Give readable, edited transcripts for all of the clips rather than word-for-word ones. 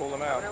pull them out.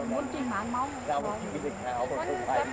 Muốn chinh mãn máu Rau chỉ được hào và không phải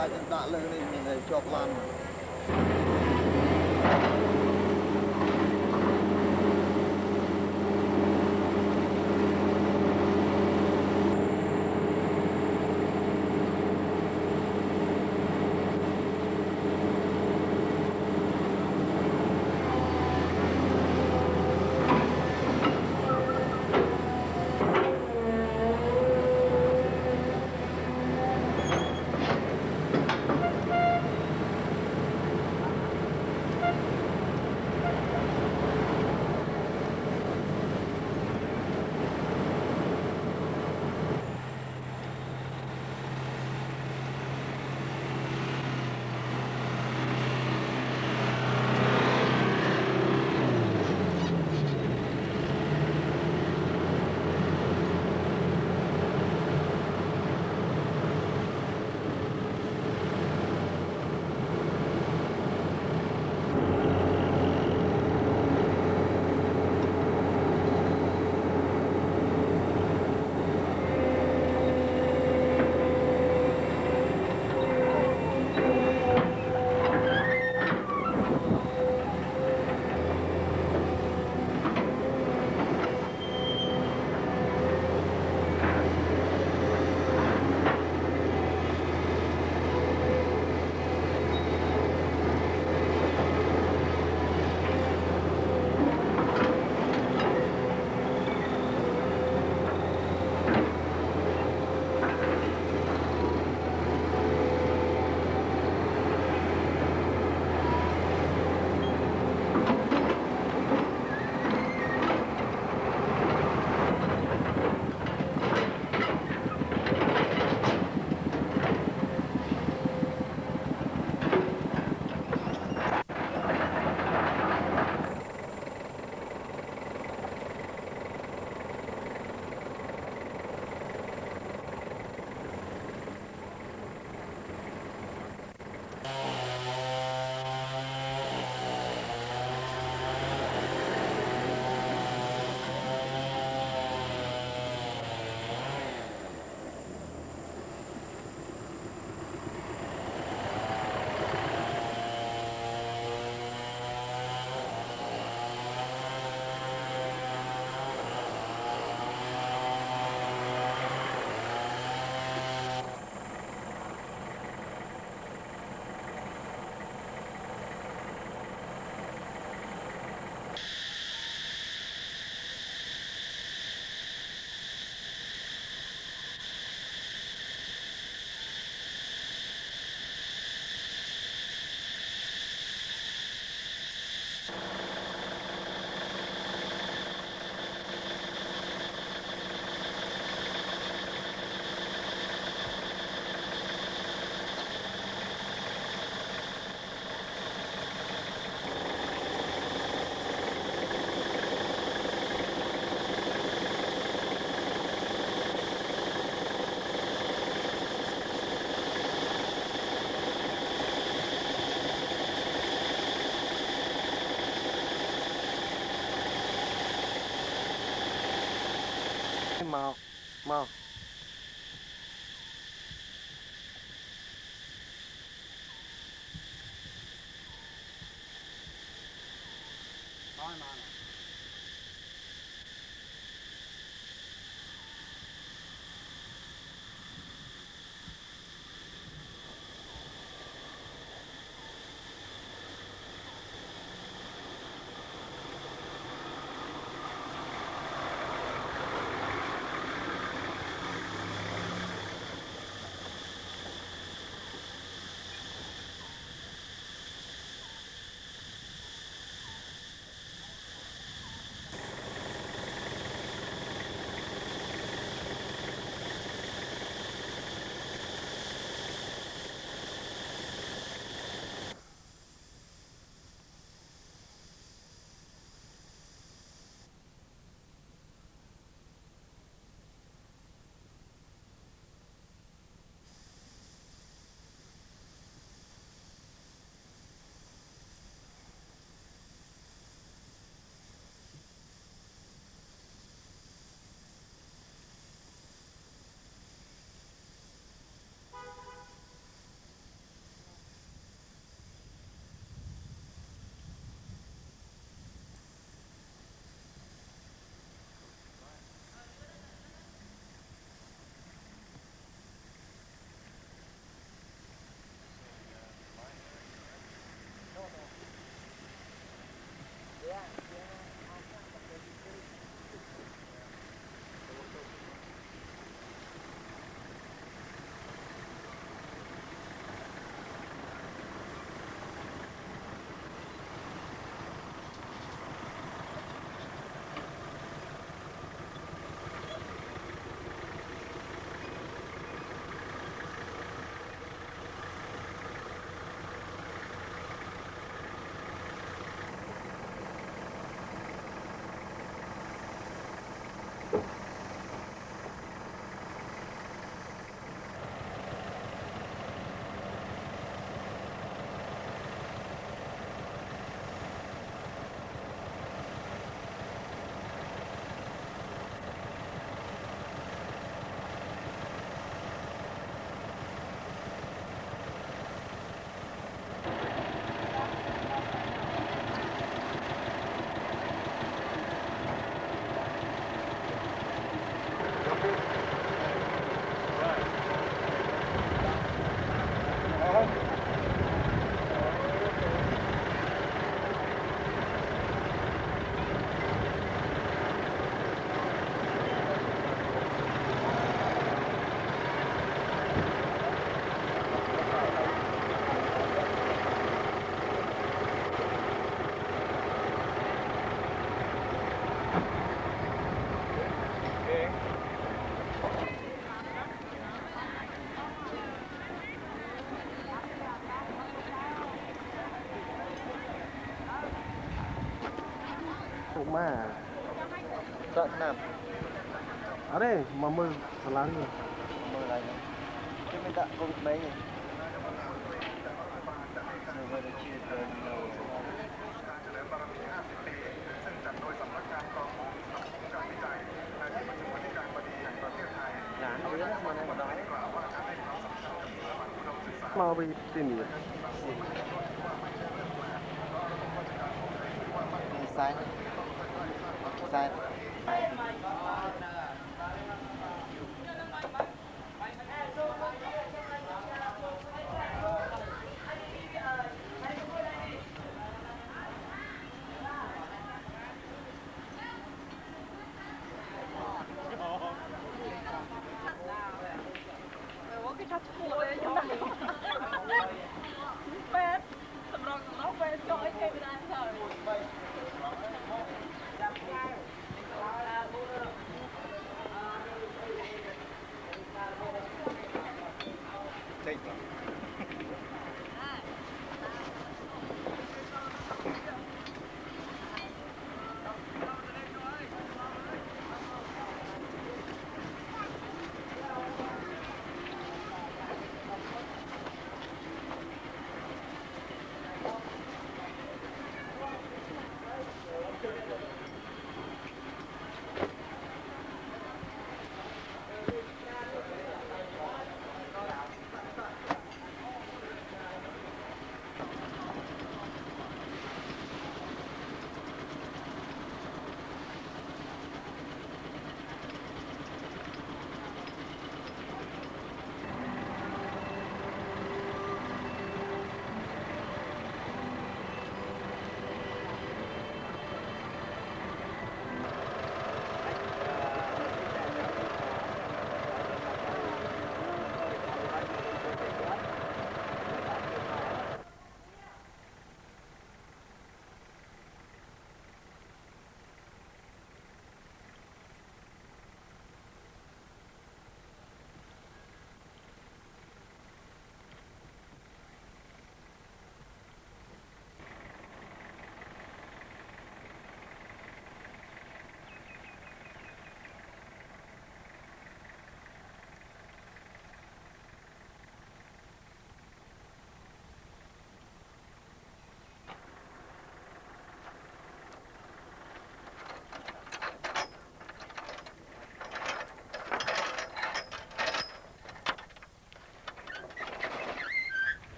ta chúng ta lên mình chọc lan mau Mà sợ nằm ở đây mà mưa lắng rồi mưa này chứ mình đã có mấy nhỉ mau bị tin nhỉ sai sai cái thạch của ấy như này phết tầm rồi nó phết cho ấy cái này rồi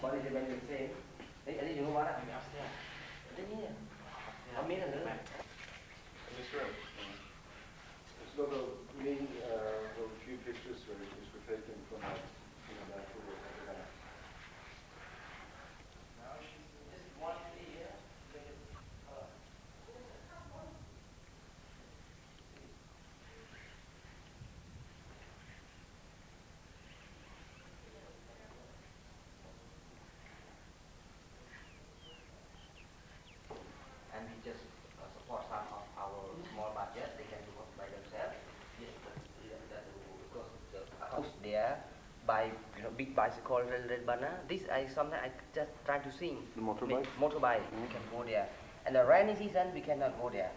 What is the value of saying? Ở đây đừng có đó. Ở đây nhỉ? Không biết là nữa. In this room. It's got a main, a few pictures which were taken from that, that tour. And we just support some of our small budget. They can do it by themselves. Yes, but because the house there by big bicycle red banner. This I sometimes I just try to sing. The motorbike? Motorbike. We can go there. And the rainy season we cannot go there.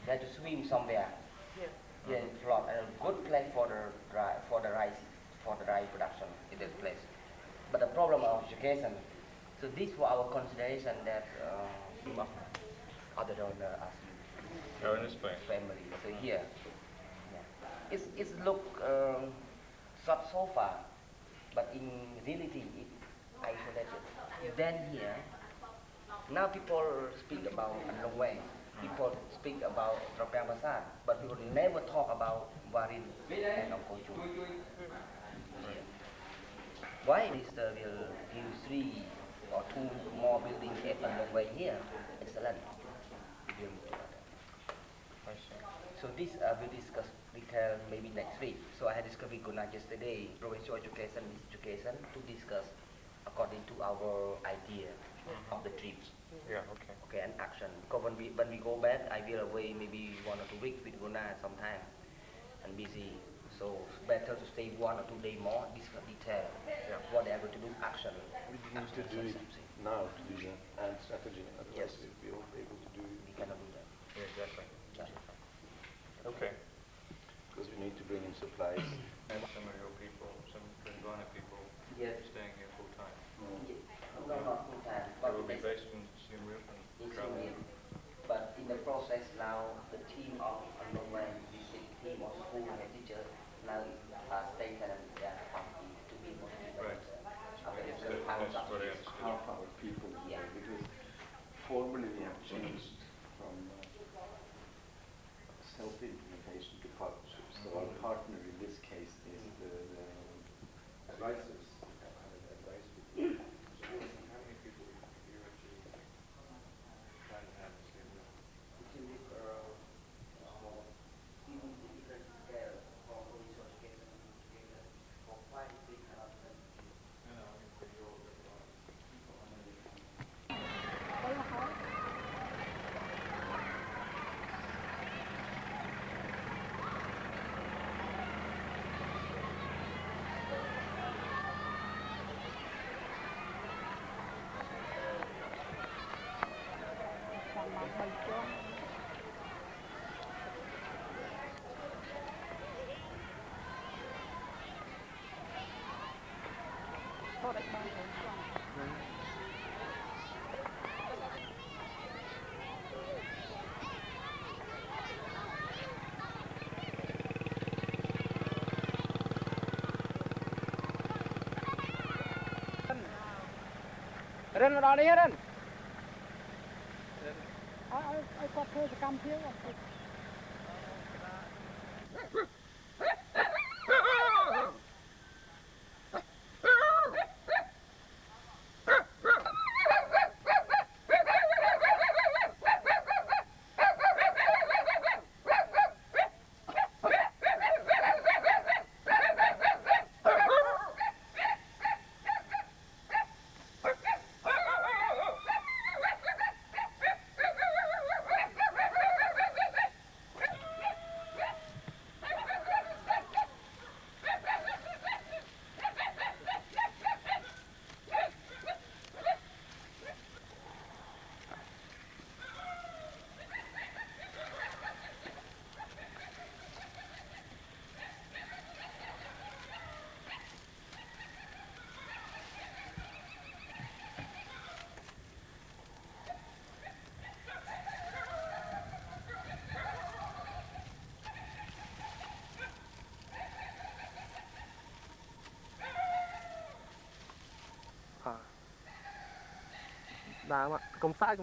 We have to swim somewhere. Here in Florida, and a good place for the rice production in this place. But the problem of education. So this was our consideration that other donor as Oh, in this place. family. So here, yeah. It's look short so far, but in reality it isolated. Then here, now people speak about Anlong Way. People speak about Trapeang Pasar, but people never talk about Warin and Ongkong Chu. Why Mr. will give 3 or 2 more buildings at Anlong Way here? Excellent. I see. So this we'll discuss detail maybe next week. So I had discussed with Gunnar yesterday, provincial education is education, to discuss according to our idea of the trips. Yeah, okay. Okay, and action. Because when we go back, I will away maybe 1 or 2 weeks with Gunnar sometime and busy. So it's better to stay 1 or 2 days more, discuss detail. Yeah. What they are going to do, action. We need to do it now to do that and strategy. Otherwise, Yes. we'll be able to do it We cannot do that. Yeah, exactly. Yeah. Okay. because we need to bring in supplies. And some of your people, some Ghana people, Yes. staying here full time. No, not full time. They But will be that's- based in Siem Reap in and travel. Siem Reap. But in the process now, the team of Anlongwan, the team of school and teachers, now is stationed and they are happy to be motivated. Right. Okay, That's so it. how That's what I is- understood. Half our people, Yeah. because formally we have changed from self-implementation to partnerships. So our partner in this case is the advisors. Advise people. How many people you actually plan to have in Siem Reap? Siem Reap, in different scale for provincial education, for 5,300. No, no, I mean for your Rinh vào đó đi Rinh. Ai có thuê cam thiếu không? đá mà công sai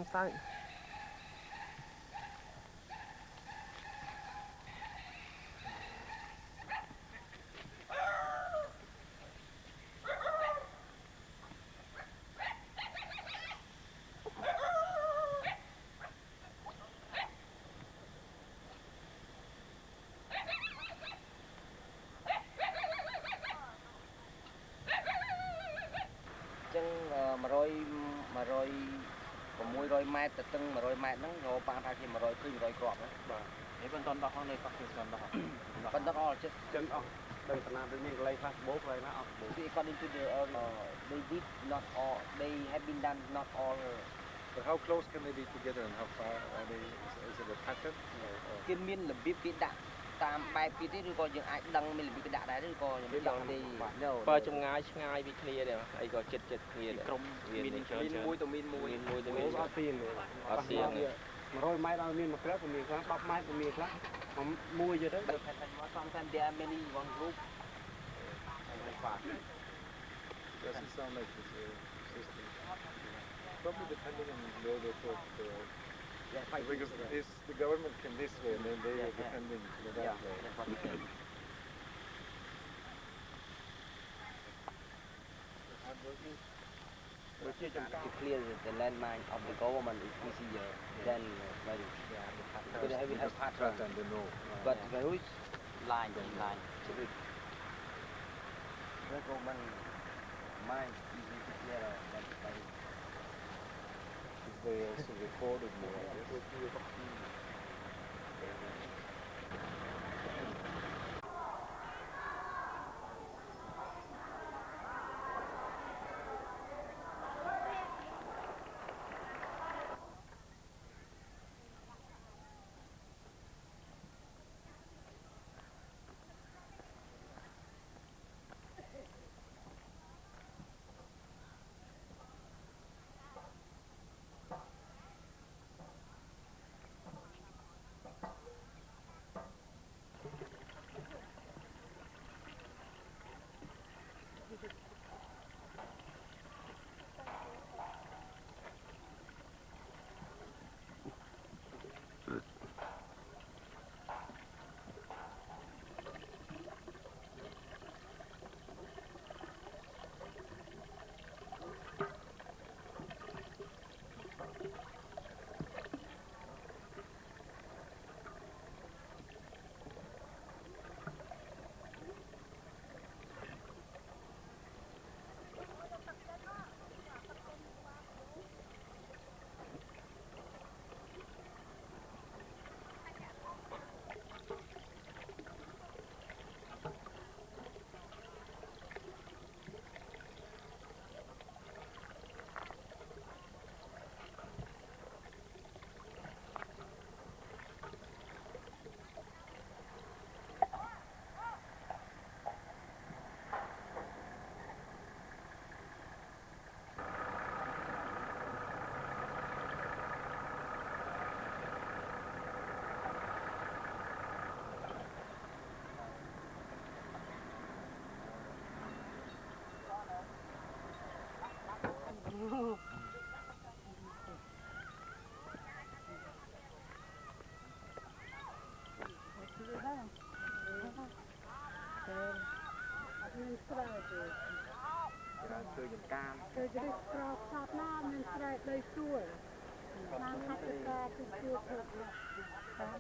chân mà rồi có mùi rồi mai từ từng mà rồi mai nó rồi ba hai mà rồi cứ rồi gọt đó Để bên toàn đọc này phát hiện toàn đọc. phần đó all just Chân ốc. Đừng có làm được những cái phát bố này nó ốc. according to the they did not all they have been done not all But how close can they be together and how far are they? Is it a pattern? kiên miên là biết cái đạn tam bài biết đấy rồi coi những ai đăng mình là biết cái đạn đấy rồi coi những đạn thì no បើចម្ងាយឆ្ងាយពីគ្នាដែរអីក៏ចិត្តគ្នាដែរ ក្រុមមានមួយទៅមានមួយអត់ទៀងទេអត់ទៀង100ម៉ែត្រឲ្យមានមួយក្រាបក៏មានខ្លះ10ម៉ែត្រក៏មានខ្លះមួយទៅ but sometimes there are many one group Doesn't sound like this system. Probably depending on where they put because if the government came this way and then they were depending to that way. that's what it is. To clear the landmine of the government is easier than because we have pattern Pattern, they know. but the which line the government mine easy to clear than by If they also recorded more, I guess. Tôi chỉ biết crop top na mình sẽ đầy xuôi. Mang hạt cái ca từ xuôi thật là.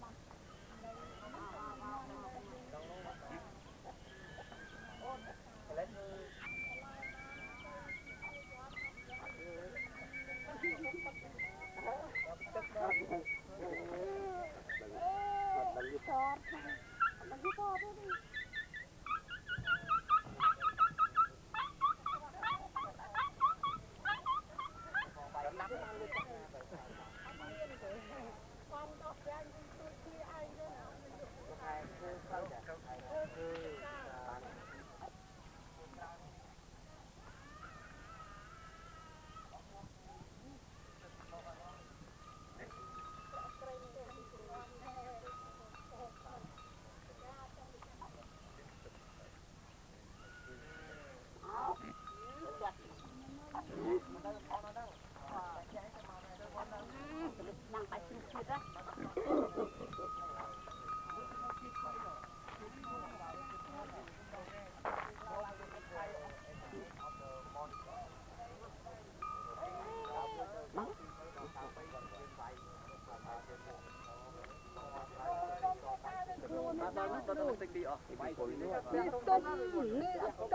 ต้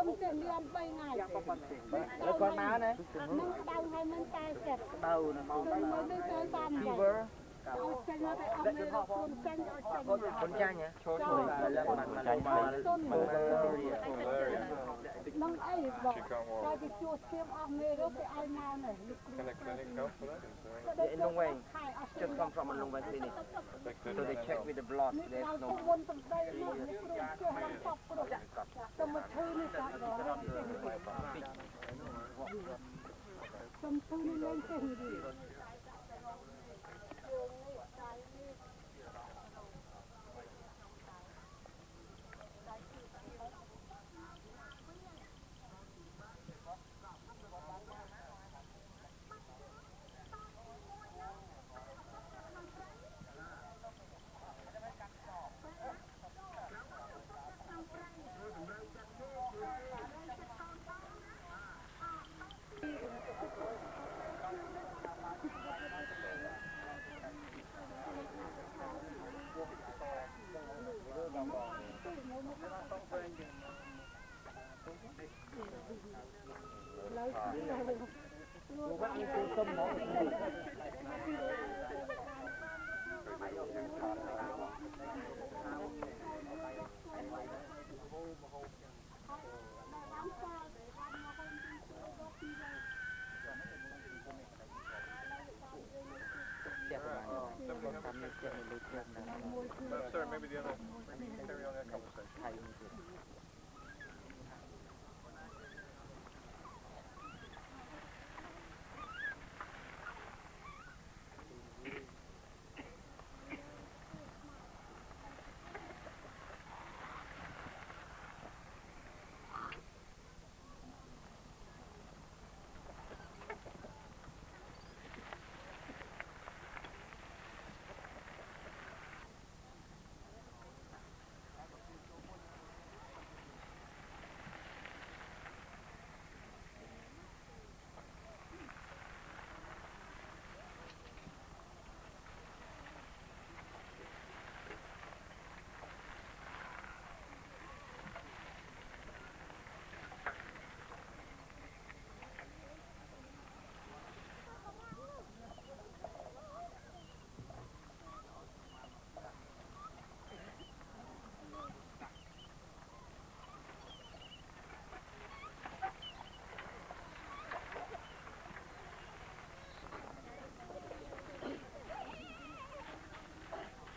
มเตียงเรียนไปไงแล้วก่อนมาเนี่ยนึ่งเตาให้มันตายเสร็จเตาเนี่ยมันได้เจอตามฟีเวอร์เอาเส้นมาไปเอาเนื้อคนเส้นเอาเส้นคนจ้างเนี่ยโชว์แล้วมันมาต้นน้องไอ้บอกเราไปจูดเทียมออกเนื้อไปเอามาหน่อย Can a clinic help for that? Is there In Long Wang, just come from a Long Wang clinic. So they check with the blood. There's no.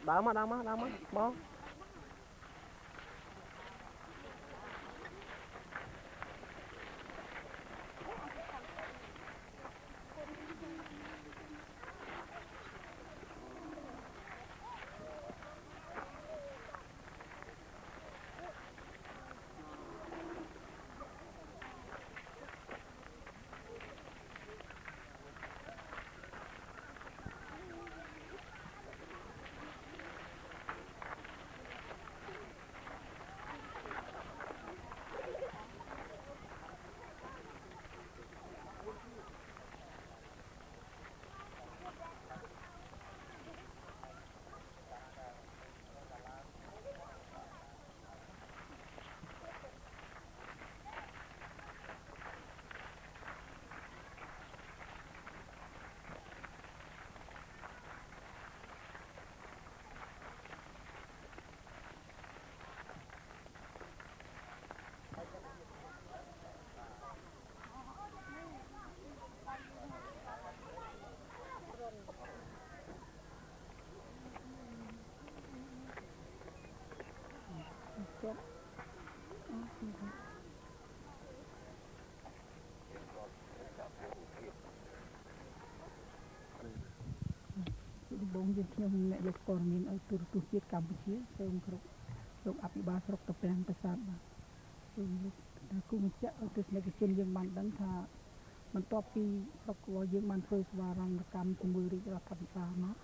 ដើមមកមក បងយើងខ្ញុំអ្នកយកព័ត៌មានឲ្យទូរទស្សន៍ជាតិកម្ពុជាសូមគ្រប់លោកអភិបាលស្រុកតាពាំងប្រាសាទបាទសូមលោកថាគុំចាក់ឲ្យទស្សនិកជនយើងបានដឹងថាបន្ទាប់ពីស្រុករបស់យើងបានធ្វើស្វារណកម្មជាមួយរាជរដ្ឋាភិបាលមក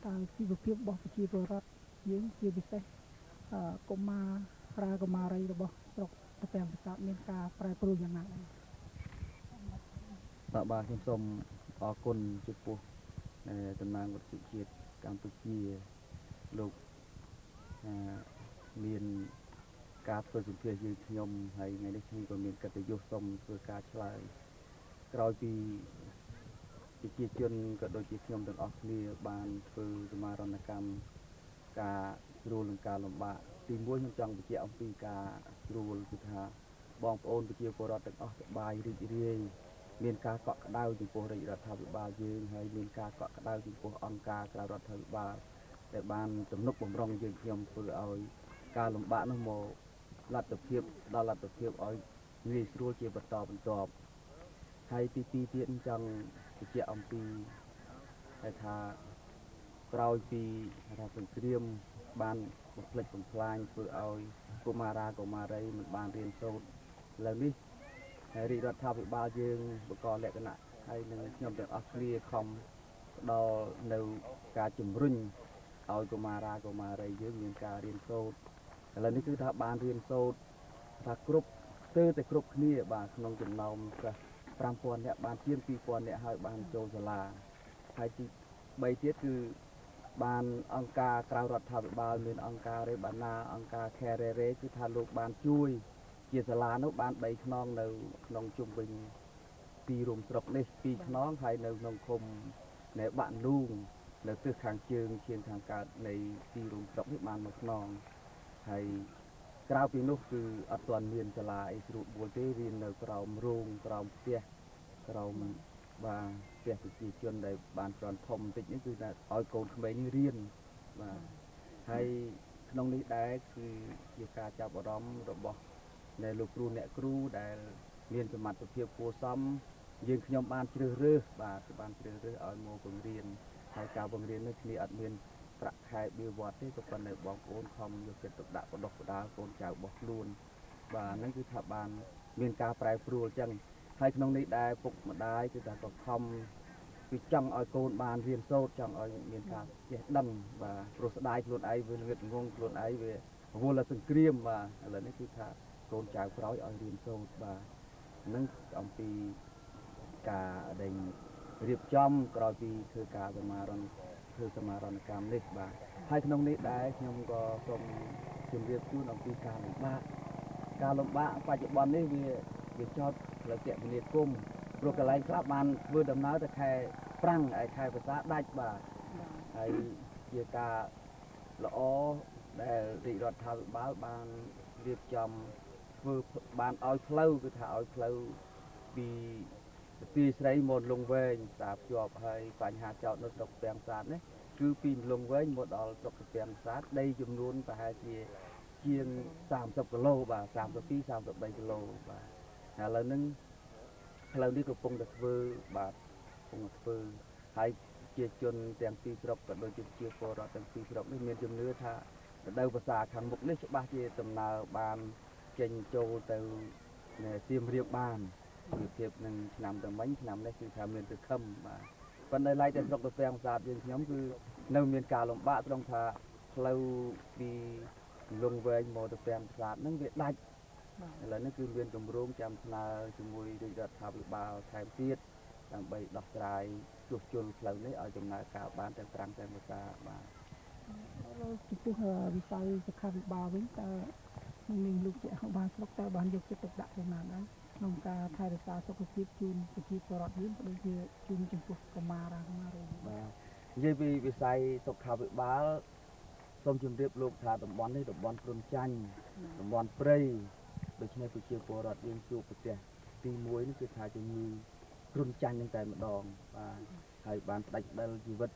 តើជីវភាពរបស់ប្រជាពលរដ្ឋយើងជាពិសេសកុមារប្រាកុមារីរបស់ស្រុកតាពាំងប្រាសាទមានការប្រែប្រួលយ៉ាងណាដែរបាទខ្ញុំសូមអរគុណចំពោះតំណាងវត្តជាតិកម្ពុជាលោក មានការធ្វើសម្ភារយើងខ្ញុំហើយថ្ងៃនេះខ្ញុំក៏មានកិត្តិយសសូមធ្វើការឆ្លើយក្រោយពីប្រជាជនក៏ដូចជាខ្ញុំទាំងអស់គ្នាបានធ្វើសមារណកម្មការស្រួលនឹងការលំបាកទីមួយខ្ញុំចង់បញ្ជាក់អំពីការស្រួលគឺថាបងប្អូនប្រជាពលរដ្ឋទាំងអស់សប្បាយរីករាយមានការកក់ក្ដៅចំពោះរាជរដ្ឋាភិបាលយើងហើយមានការកក់ក្ដៅចំពោះអង្គការក្រៅរដ្ឋាភិបាលដែលបានទំនុកបម្រុងយើងខ្ញុំធ្វើឲ្យការលំបាកនោះមកលទ្ធភាពដល់លទ្ធភាពឲ្យងាយស្រួលជាបន្តបន្ទាប់ហើយទី2ទៀតចង់បញ្ជាក់អំពីថាក្រោយពីរដ្ឋសង្គ្រាមបានបំផ្លិចបំផ្លាញធ្វើឲ្យកុមារាកុមារីមិនបានរៀនសូត្រឥឡូវនេះរាជរដ្ឋាភិបាលយើងបកលក្ខណៈហើយនឹងខ្ញុំទាំងអស់គ្នាខំផ្ដល់នៅការជំរុញឲ្យកុមារាកុមារីយើងមានការរៀនសូត្រឥឡូវនេះគឺថាបានរៀនសូត្រថាគ្រប់ស្ទើរតែគ្រប់គ្នាបាទក្នុងចំណោមសិស្ស 5000 នាក់បានជាង 2000 នាក់ហើយបានចូលសាលាហើយទី3ទៀតគឺបានអង្គការក្រៅរដ្ឋាភិបាលមានអង្គការរេបាណាអង្គការ Kerere គឺថាលោកបានជួយជាសាលានោះបាន3ខ្នងនៅក្នុងជុំវិញទីរួមស្រុកនេះ2ខ្នងហើយនៅក្នុងឃុំនៃបាក់នូងនៅទិសខាងជើងឈៀងខាងកើតនៃទីរួមស្រុកនេះបាន1ខ្នងហើយក្រៅពីនោះគឺអត់ទាន់មានសាលាអីស្រួលបួលទេរៀននៅក្រោមរោងក្រោមផ្ទះក្រោមបាទផ្ទះប្រជាជនដែលបានគ្រាន់ធំបន្តិចនេះគឺថាឲ្យកូនក្មេងនេះរៀនបាទហើយក្នុងនេះដែរគឺជាការចាប់អារម្មណ៍របស់នៃលោកគ្រូអ្នកគ្រូដែលមានសមត្ថភាពគួរសមយើងខ្ញុំបានជ្រើសរើសបាទបានជ្រើសរើសឲ្យមកបង្រៀនហើយការបង្រៀននេះគ្នាអត់មានប្រាក់ខែបៀវត្តទេក៏ប៉ុន្តែបងប្អូនខំយកចិត្តទុកដាក់បដិបដាលកូនចៅរបស់ខ្លួនបាទហ្នឹងគឺថាបានមានការប្រែប្រួលអញ្ចឹងហើយក្នុងនេះដែរពុកម្ដាយគឺថាក៏ខំគឺចង់ឲ្យកូនបានរៀនសូត្រចង់ឲ្យមានការចេះដឹងបាទព្រោះស្ដាយខ្លួនឯងវាងឹតងងខ្លួនឯងវារវល់តែសង្គ្រាមបាទឥឡូវនេះគឺថាកូនចៅក្រោយឲ្យរៀនសូត្របាទហ្នឹងអំពីការដែលរៀបចំក្រោយពីធ្វើការសមារណកម្មនេះបាទហើយក្នុងនេះដែរខ្ញុំក៏សូមជម្រាបជូនអំពីការលំបាកបច្ចុប្បន្ននេះវាចោតផ្លូវគមនាគមន៍ព្រោះកន្លែងខ្លះបានធ្វើដំណើរទៅខែប្រាំងហើយខែភាសាដាច់បាទហើយជាការល្អដែលរាជរដ្ឋាភិបាលបានរៀបចំធ្វើបានឲ្យផ្លូវគឺថាឲ្យផ្លូវពីទីស្រីមកលងវែងស្ដាប់ជាប់ហើយបញ្ហាចោតនៅស្រុកពាំងសាទនេះគឺពីលងវែងមកដល់ស្រុកពាំងសាទដីចំនួនប្រហែលជាង30គីឡូបាទ32 33គីឡូបាទឥឡូវហ្នឹងផ្លូវនេះកំពុងតែធ្វើបាទកំពុងធ្វើហើយជាជនទាំងពីរស្រុកក៏ដូចជាប្រជាពលរដ្ឋទាំងពីរស្រុកនេះមានជំនឿថារដូវវស្សាខាងមុខនេះច្បាស់ជាដំណើរបានចេញចូលទៅសៀមរាបបានពីភាពនឹងឆ្នាំតែមិញឆ្នាំនេះគឺថាមានទឹកខឹមបាទប៉ុន្តែឡែកតែស្រុកទៅពាំងសាទយើងខ្ញុំគឺនៅមានការលំបាកត្រង់ថាផ្លូវពីលងវែងមកទៅពាំងសាទហ្នឹងវាដាច់ឥឡូវនេះគឺមានគម្រោងចាំស្នើជាមួយរាជរដ្ឋាភិបាលថែមទៀតដើម្បីដោះស្រាយជួសជុលផ្លូវនេះឲ្យដំណើរការបានទាំងប្រាំងទាំងភាសាបាទចំពោះវិស័យសុខាភិបាលវិញតើនឹងលោកជាបានស្រុកតើបានយកចិត្តទុកដាក់យ៉ាងណាដែរក្នុងការថែរក្សាសុខភាពជូនប្រជាពលរដ្ឋយើងក៏ដូចជាជូនចំពោះកុមារារីបាទនិយាយពីវិស័យសុខាភិបាលសូមជម្រាបលោកថាតំបន់នេះតំបន់គ្រុនចាញ់តំបន់ព្រៃដូច្នេះប្រជាពលរដ្ឋយើងជួបប្រទះទី1នេះគឺថាជំងឺគ្រុនចាញ់នឹងតែម្ដងបាទហើយបានផ្ដាច់ផ្ដិលជីវិត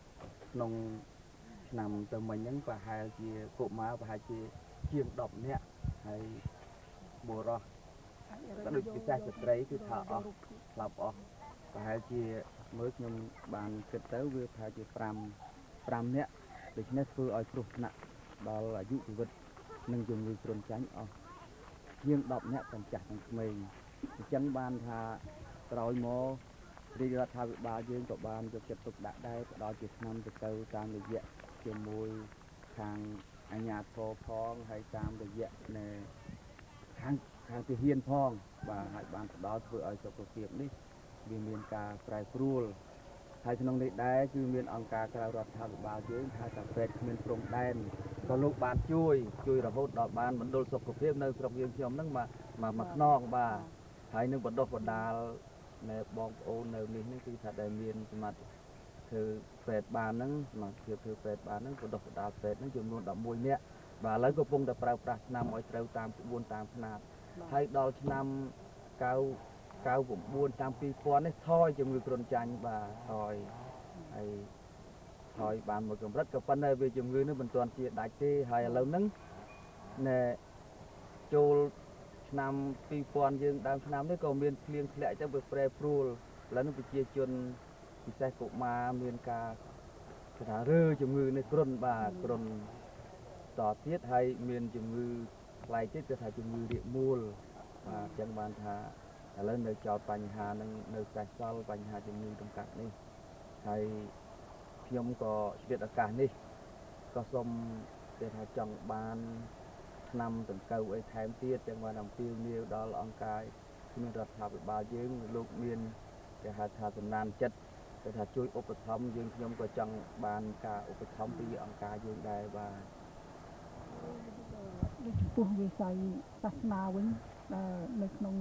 ក្នុងឆ្នាំទៅមិញហ្នឹងប្រហែលជាកុមារប្រហែលជាជាង10នាក់ហើយបុរសក៏ដូចពិសេសស្ត្រីគឺថាអស់ស្លាប់អស់ប្រហែលជាមើលខ្ញុំបានគិតទៅវាប្រហែលជា5នាក់ដូច្នេះធ្វើឲ្យគ្រោះថ្នាក់ដល់អាយុជីវិតនិងជំងឺគ្រុនចាញ់អស់ជាង10នាក់ទាំងចាស់ទាំងក្មេងអញ្ចឹងបានថាក្រោយមករាជរដ្ឋាភិបាលយើងក៏បានយកចិត្តទុកដាក់ដែរផ្ដល់ជាឆ្នាំទៅតាមរយៈជាមួយខាងអាជ្ញាធរផងហើយតាមរយៈនៃខាងទាហានផងបាទហើយបានផ្ដល់ធ្វើឲ្យសុខភាពនេះវាមានការប្រែប្រួល ហើយក្នុងនេះដែរគឺមានអង្គការក្រៅរដ្ឋាភិបាលយើងថាតែពេទ្យគ្មានព្រំដែនក៏លោកបានជួយរហូតដល់បានមណ្ឌលសុខភាពនៅស្រុកយើងខ្ញុំហ្នឹងមកខ្នងបាទហើយនឹងបណ្ដុះបណ្ដាលនៅបងប្អូននៅនេះហ្នឹងគឺថាដែលមានសមត្ថធ្វើពេទ្យបានហ្នឹងមកធ្វើពេទ្យបានហ្នឹងបណ្ដុះបណ្ដាលពេទ្យហ្នឹងចំនួន11នាក់បាទឥឡូវកំពុងតែប្រើប្រាស់ឆ្នាំឲ្យត្រូវតាមក្បួនតាមຂະຫນាតហើយដល់ឆ្នាំ99តាម2000នេះថយជំងឺគ្រុនចាញ់បាទថយបានមួយកម្រិតក៏ប៉ុន្តែវាជំងឺនេះមិនទាន់ជាដាច់ទេហើយឥឡូវហ្នឹងណែចូលឆ្នាំ2000យើងដើមឆ្នាំនេះក៏មានភ្លៀងធ្លាក់ទៅវាប្រែប្រួលឥឡូវនេះប្រជាជនពិសេសកុមារមានការគេថារើជំងឺនេះគ្រុនបាទគ្រុនតទៀតហើយមានជំងឺផ្លែកទៀតគឺថាជំងឺរាគមូលបាទអញ្ចឹងបានថាឥឡូវនៅចោតបញ្ហានឹងនៅសេសសល់បញ្ហាជំងឺតម្កាត់នេះហើយខ្ញុំក៏ឆ្លៀតឱកាសនេះក៏សូមគេថាចង់បានឆ្នាំដង្កូវអីថែមទៀតទាំងបានអំពាវនាវដល់អង្គការគ្មានរដ្ឋាភិបាលយើងលោកមានគេហៅថាសំណានចិត្តគេថាជួយឧបត្ថម្ភយើងខ្ញុំក៏ចង់បានការឧបត្ថម្ភពីអង្គការយើងដែរបាទដូចចំពោះវិស័យសាសនាវិញដែលនៅក្នុង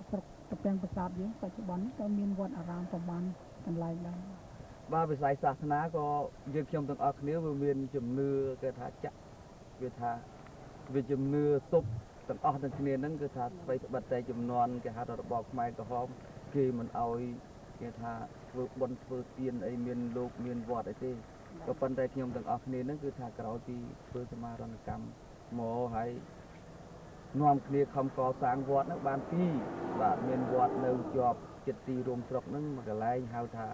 ស្រុកត្រពាំងប្រាសាទយើងបច្ចុប្បន្នក៏មានវត្តអារាមប្រមាណកន្លែងដែរបាទវិស័យសាសនាក៏យើងខ្ញុំទាំងអស់គ្នាវាមានជំនឿគេថាវាជំនឿទប់ទាំងអស់ទាំងគ្នាហ្នឹងគឺថាស្វ័យត្បិតតែចំនួនគេហៅថារបបខ្មែរក្រហមគេមិនអោយគេថាធ្វើបុណ្យធ្វើទានអីមានលោកមានវត្តអីទេក៏ប៉ុន្តែខ្ញុំទាំងអស់គ្នាហ្នឹងគឺថាក្រោយពីធ្វើសមារណកម្មមកហើយនាំគ្នាខំកសាងវត្តហ្នឹងបានបាទមានវត្តនៅជាប់ចិត្តទីរួមស្រុកហ្នឹងមួយកន្លែងហៅថា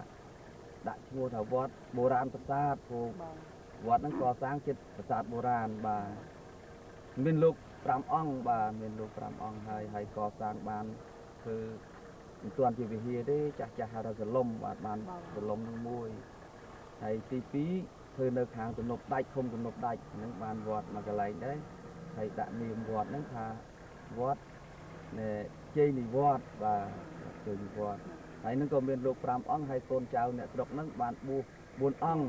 ដាក់ឈ្មោះថាវត្តបុរាណប្រាសាទព្រោះវត្តហ្នឹងកសាងចិត្តប្រាសាទបុរាណបាទមានលោក5អង្គបាទមានលោក5អង្គហើយកសាងបានគឺមិនទាន់ជាវិហារទេចាស់ហៅថាសលុំបាទបានសលុំនឹងមួយហើយទី2ធ្វើនៅខាងទំនប់ដាច់ឃុំទំនប់ដាច់ហ្នឹងបានវត្តមួយកន្លែងដែរហើយដាក់នាមវត្តហ្នឹងថាវត្តជ័យនិវត្តបាទជ័យនិវត្តហើយនឹងក៏មានលោក5អង្គហើយកូនចៅអ្នកស្រុកហ្នឹងបានបួស4អង្គ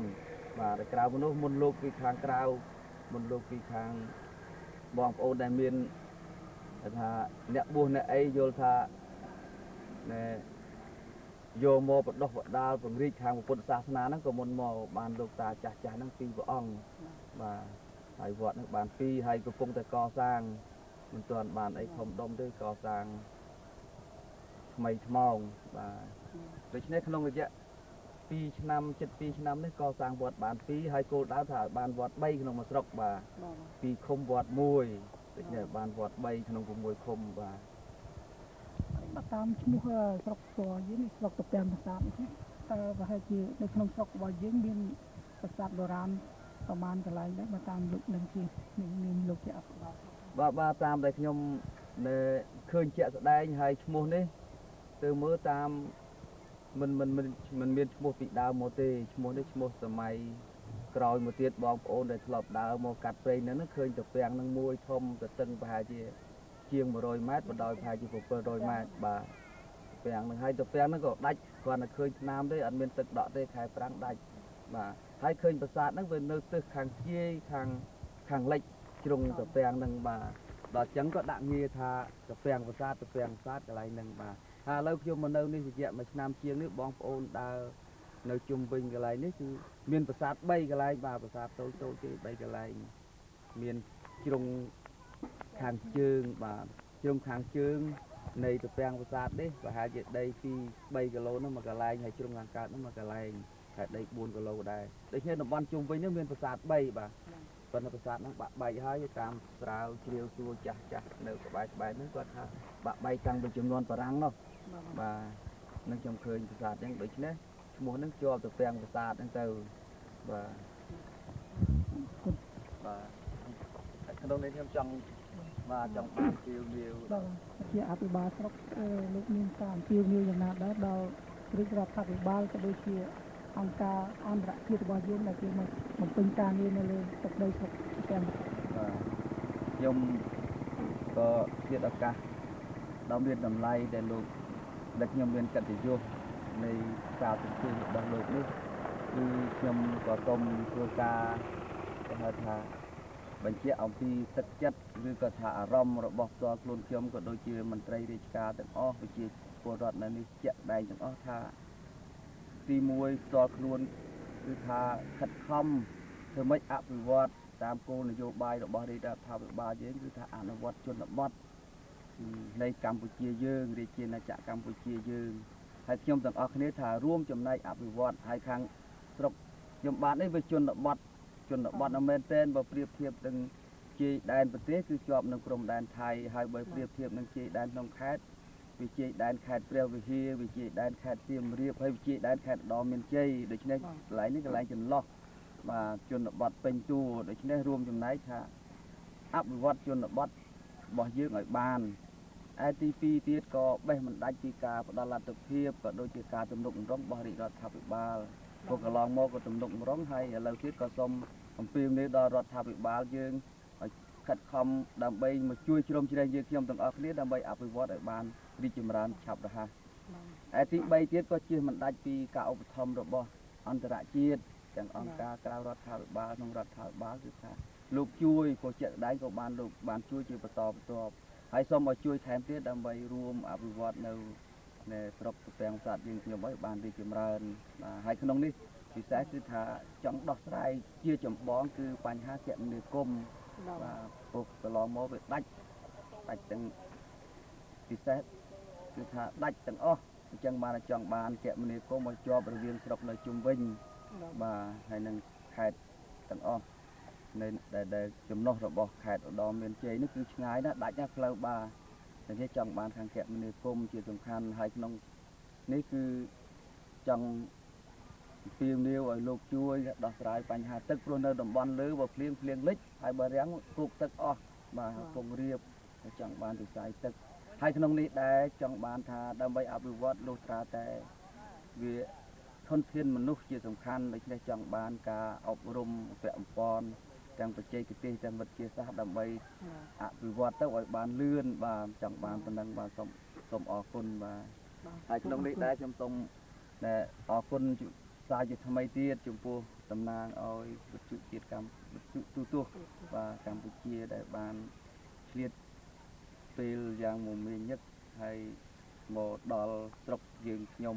បាទក្រៅមនុស្សមុនលោកពីខាងក្រៅមុនលោកពីខាងបងប្អូនដែលមានថាអ្នកបួសអ្នកអីយល់ថាយកមកបដោះបដាលពង្រីកខាងពុទ្ធសាសនាហ្នឹងក៏មុនមកបានលោកតាចាស់ហ្នឹង2ព្រះអង្គបាទហើយវត្តហ្នឹងបាន2ហើយកំពុងតែកសាងមិនទាន់បានអីធំដុំទេកសាងថ្មីថ្មោងបាទដូច្នេះក្នុងរយៈ2ឆ្នាំ7 2ឆ្នាំនេះកសាងវត្តបាន2ហើយគោលដៅថាបានវត្ត3ក្នុងមួយស្រុកបាទ2ឃុំវត្ត1ដូច្នេះបានវត្ត3ក្នុង6ឃុំបាទតាមឈ្មោះស្រុកស្គាល់យើងស្រុកត្រពាំងប្រាសាទនេះប្រហែលជានៅក្នុងស្រុករបស់យើងមានប្រាសាទបុរាណប្រមាណកន្លែងដែរបើតាមលោកនឹងជាមានលោកជាអភិបាលបាទតាមដែលខ្ញុំឃើញជាក់ស្ដែងហើយឈ្មោះនេះទៅមើលតាមមិនមានឈ្មោះពីដើមមកទេឈ្មោះនេះឈ្មោះសម័យក្រោយមកទៀតបងប្អូនដែលធ្លាប់ដើរមកកាត់ព្រៃហ្នឹងឃើញត្រពាំងនឹងមួយធំទៅតឹងប្រហែលជាជាង100ម៉ែត្របណ្ដោយប្រហែលជា700ម៉ែត្របាទត្រពាំងនឹងហើយត្រពាំងហ្នឹងក៏ដាច់គ្រាន់តែឃើញស្នាមទេអត់មានទឹកដក់ទេខែប្រាំងដាច់បាទហើយឃើញប្រាសាទហ្នឹងវានៅទិសខាងជាយខាងលិចជ្រុងត្រពាំងហ្នឹងបាទដល់អញ្ចឹងក៏ដាក់ងារថាត្រពាំងប្រាសាទកន្លែងហ្នឹងបាទហើយឥឡូវខ្ញុំមកនៅនេះរយៈ1ឆ្នាំជាងនេះបងប្អូនដើរនៅជុំវិញកន្លែងនេះគឺមានប្រាសាទ3កន្លែងបាទប្រាសាទតូចទេ3កន្លែងមានជ្រុងខាងជើងបាទជ្រុងខាងជើងនៃត្រពាំងប្រាសាទនេះប្រហែលជាដីពី3គីឡូនោះមួយកន្លែងហើយជ្រុងខាងកើតនោះមួយកន្លែងហើយដី4គីឡូដែរដូច្នេះតំបន់ជុំវិញនេះមានប្រាសាទ3បាទប៉ុន្តែប្រាសាទហ្នឹងបាក់បែកហើយតាមស្រាវជ្រាវសួរចាស់នៅក្បែរហ្នឹងគាត់ថាបាក់បែកតាំងពីចំនួនបារាំងនោះបាទនឹងខ្ញុំឃើញប្រាសាទហ្នឹងដូច្នេះឈ្មោះហ្នឹងជាប់ត្រពាំងប្រាសាទហ្នឹងទៅបាទក្នុងនេះខ្ញុំចង់បានជាវនាវជាអភិបាលស្រុកលោកមានការអំពាវនាវយ៉ាងណាដែរដល់រាជរដ្ឋាភិបាលក៏ដូចជាអង្គការអន្តរជាតិរបស់យើងដែលគេមកបំពេញការងារនៅលើទឹកដីស្រុកទាំងខ្ញុំក៏ជាឱកាសដ៏មានតម្លៃដែលលោកដែលខ្ញុំមានកិត្តិយស នៃការពិភាក្សារបស់លោកនេះគឺខ្ញុំក៏សូមធ្វើការគេហៅថាបញ្ជាក់អំពីទឹកចិត្តឬក៏ថាអារម្មណ៍របស់ផ្ទាល់ខ្លួនខ្ញុំក៏ដូចជាមន្ត្រីរាជការទាំងអស់ប្រជាពលរដ្ឋនៅនេះជាក់ស្ដែងទាំងអស់ថាទី1ផ្ទាល់ខ្លួនគឺថាខិតខំធ្វើម៉េចអភិវឌ្ឍតាមគោលនយោបាយរបស់រាជរដ្ឋាភិបាលយើងគឺថាអនុវត្តជនបទនៃកម្ពុជាយើងរាជាណាចក្រកម្ពុជាយើងហើយខ្ញុំទាំងអស់គ្នាថារួមចំណែកអភិវឌ្ឍហើយខាងស្រុកខ្ញុំបាទនេះវាជនបទណាមែនតែនបើប្រៀបធៀបនឹងជាយដែនប្រទេសគឺជាប់នឹងព្រំដែនថៃហើយបើប្រៀបធៀបនឹងជាយដែនក្នុងខេត្តវាជាយដែនខេត្តព្រះវិហារវាជាយដែនខេត្តសៀមរាបហើយវាជាយដែនខេត្តឧត្តរមានជ័យដូច្នេះកន្លែងនេះកន្លែងចន្លោះបាទជនបទពេញតួដូច្នេះរួមចំណែកថាអភិវឌ្ឍជនបទរបស់យើងឲ្យបានឯទី2ទៀតក៏បេះមិនដាច់ពីការផ្ដល់លទ្ធភាពក៏ដូចជាការទំនុកបំរុងរបស់រាជរដ្ឋាភិបាលព្រោះកន្លងមកក៏ទំនុកបំរុងហើយឥឡូវទៀតក៏សូមអំពាវនាវដល់រដ្ឋាភិបាលយើងឲ្យខិតខំដើម្បីមកជួយជ្រោមជ្រែងយើងខ្ញុំទាំងអស់គ្នាដើម្បីអភិវឌ្ឍឲ្យបានរីកចម្រើនឆាប់រហ័សឯទី3ទៀតក៏ជៀសមិនដាច់ពីការឧបត្ថម្ភរបស់អន្តរជាតិទាំងអង្គការក្រៅរដ្ឋាភិបាលក្នុងរដ្ឋាភិបាលគឺថាលោកជួយក៏ជាក់ស្ដែងក៏បានលោកបានជួយជាបន្តបន្ទាប់ហើយសូមឲ្យជួយថែមទៀតដើម្បីរួមអភិវឌ្ឍនៅស្រុកទំពាំងសាទយើងខ្ញុំឲ្យបានរីកចម្រើនហើយក្នុងនេះពិសេសគឺថាចង់ដោះស្រាយជាចម្បងគឺបញ្ហាគមនាគមន៍បាទពុកកន្លងមកវាដាច់ទាំងពិសេសគឺថាដាច់ទាំងអស់អញ្ចឹងបានចង់បានគមនាគមន៍ឲ្យជាប់រវាងស្រុកនៅជុំវិញបាទហើយនឹងខេត្តទាំងអស់នៅដែលចំណុះរបស់ខេត្តឧត្តរមានជ័យនេះគឺឆ្ងាយណាស់ដាច់ណាស់ផ្លូវបាទតែនេះចង់បានខាងគមនាគមន៍ជាសំខាន់ហើយក្នុងនេះគឺចង់ពីមនាវឲ្យលោកជួយដោះស្រាយបញ្ហាទឹកព្រោះនៅតំបន់លើបើភ្លៀងលិចហើយបើរាំងគោកទឹកអស់បាទពងរៀបចង់បានវិស័យទឹកហើយក្នុងនេះដែរចង់បានថាដើម្បីអភិវឌ្ឍលុះត្រាតែវាធនធានមនុស្សជាសំខាន់ដូច្នេះចង់បានការអប់រំពាក់ព័ន្ធទាំងបច្ចេកទេសទាំងវិទ្យាសាស្ត្រដើម្បីអភិវឌ្ឍទៅឲ្យបានលឿនបាទចង់បានប៉ុណ្ណឹងបាទសូមអរគុណបាទហើយក្នុងនេះដែរខ្ញុំសូមអរគុណសារជាថ្មីទៀតចំពោះតំណាងឲ្យវិទ្យុជាតិវិទ្យុទូទស្សន៍បាទកម្ពុជាដែលបានឆ្លៀតពេលយ៉ាងមមាញឹកហើយមកដល់ស្រុកយើងខ្ញុំ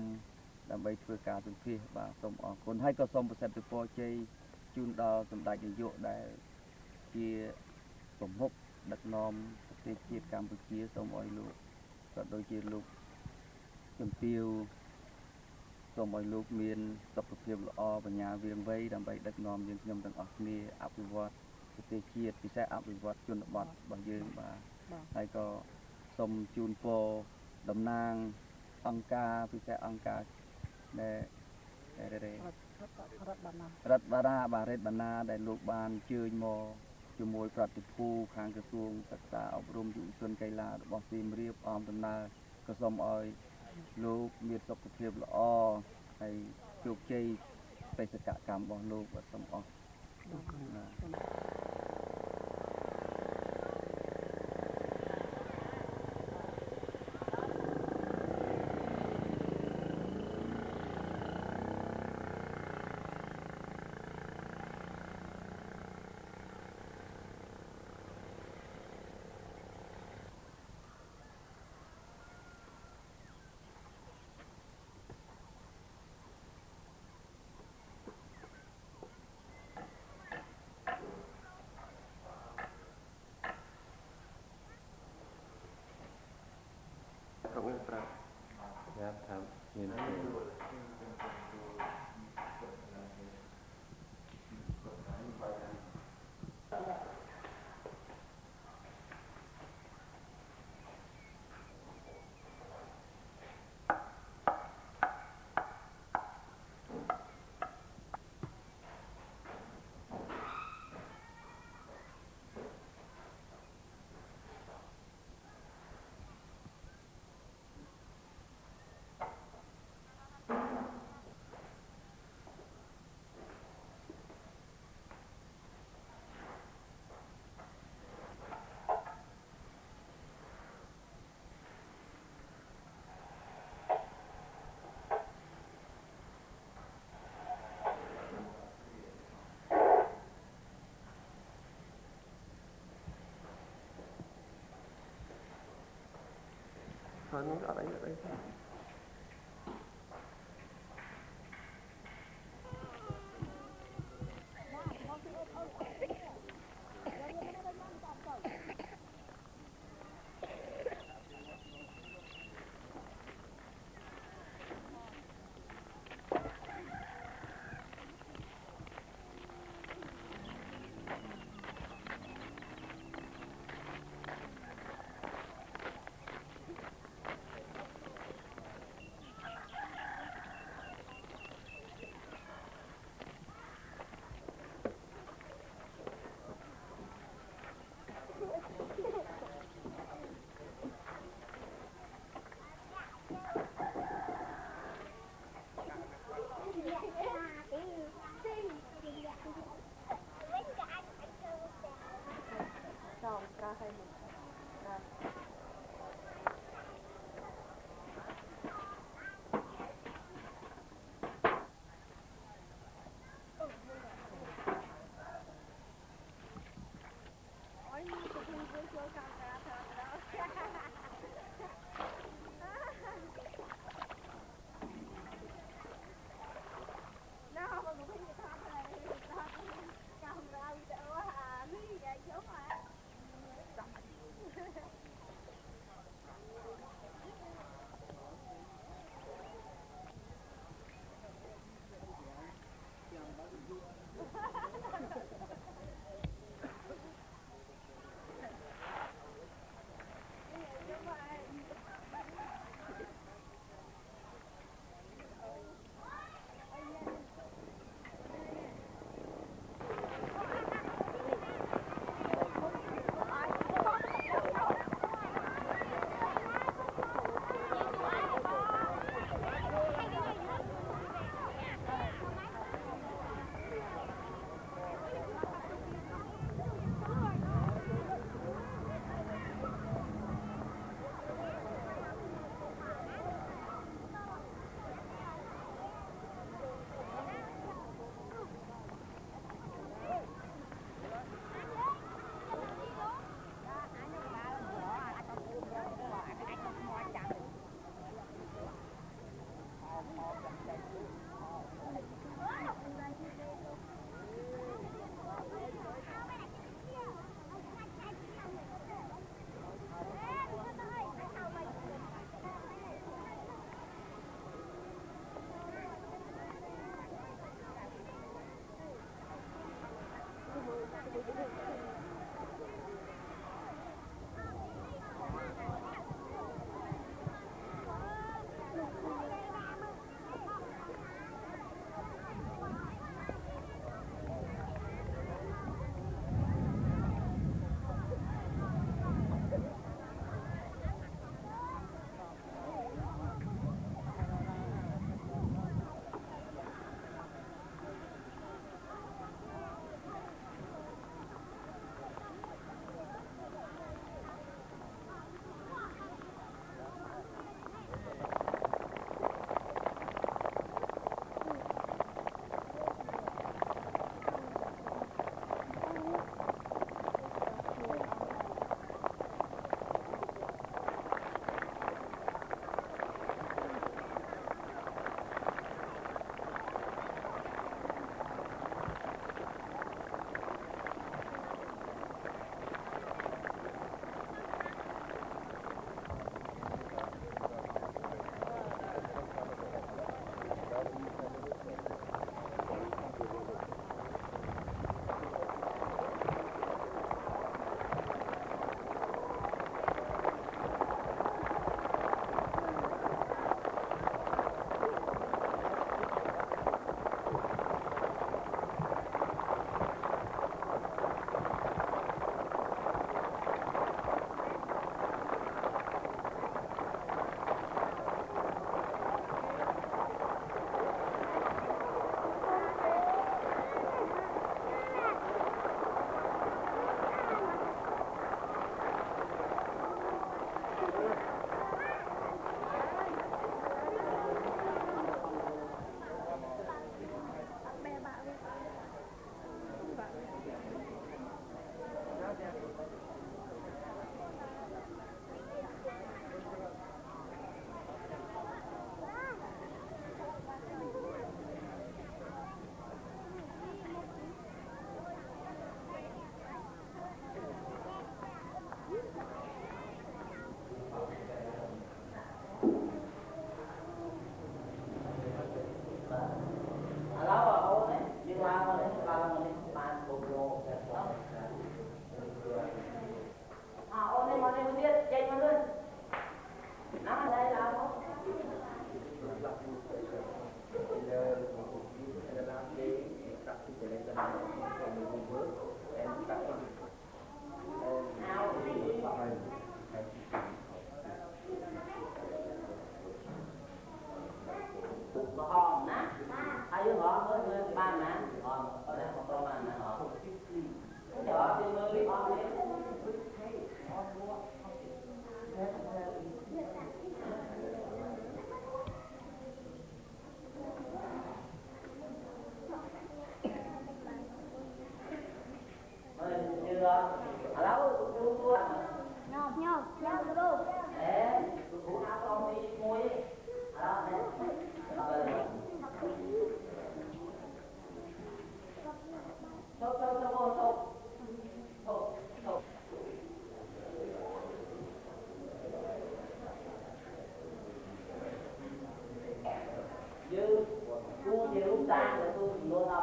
ដើម្បីធ្វើការសម្ភាសបាទសូមអរគុណហើយក៏សូមប្រសិទ្ធពរជ័យជូនដល់សម្ដេចនាយកដែលជាប្រមុខដឹកនាំប្រទេសជាតិកម្ពុជាសូមឲ្យលោកក៏ដូចជាលោកជំទាវសូមឲ្យលោកមានសុខភាពល្អបញ្ញាវាងវៃដើម្បីដឹកនាំយើងខ្ញុំទាំងអស់គ្នាអភិវឌ្ឍប្រទេសជាតិពិសេសអភិវឌ្ឍជនបទរបស់យើងបាទហើយក៏សូមជូនពរតំណាងអង្គការពិសេសអង្គការរដ្ឋបណ្ណាដែលលោកបានជើញមកជាមួយប្រតិភូខាងក្រសួងសិក្សាអប់រំយុវជនកីឡារបស់សៀមរាបអមដំណើរក៏សូមឲ្យលោកមានសុខភាពល្អហើយជោគជ័យបេសកកម្មរបស់លោកសូមអរគុណប្រាប់ថាមាន Turn ở đây, ở đây.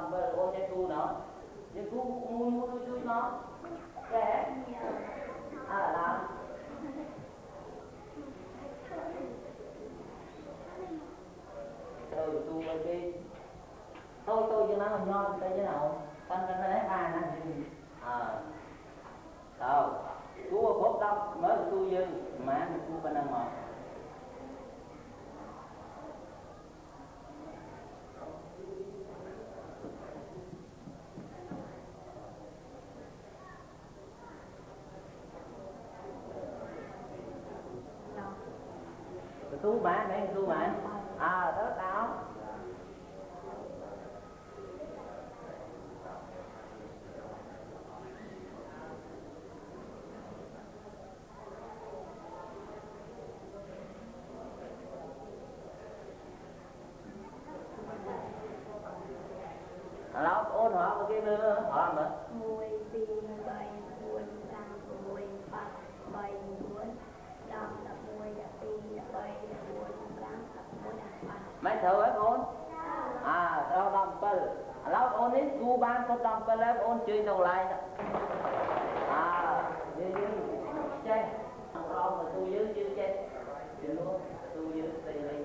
đầm bờ ô che tu nó che tu mui mui tu nó che làm tu bên đi tôi cho nó ngon tay thế nào con đấy ba năm đâu tu cốt đâu mới tu dư mà tu bên nào mà tu mà mấy tu mà đó tao lão ôn họ một cái nữa họ mà mùi bì bầy buồn sang mùi bạc bầy buồn đầm là mùi là bì là bầy là buồn sang là mùi là bạc mấy thợ ấy ôn rau đầm bờ lão ôn ấy tu ban có đầm bờ lấy ôn chơi đầu lại đó như chơi rau mà tu dưới chưa chơi chưa luôn tu dưới tì đi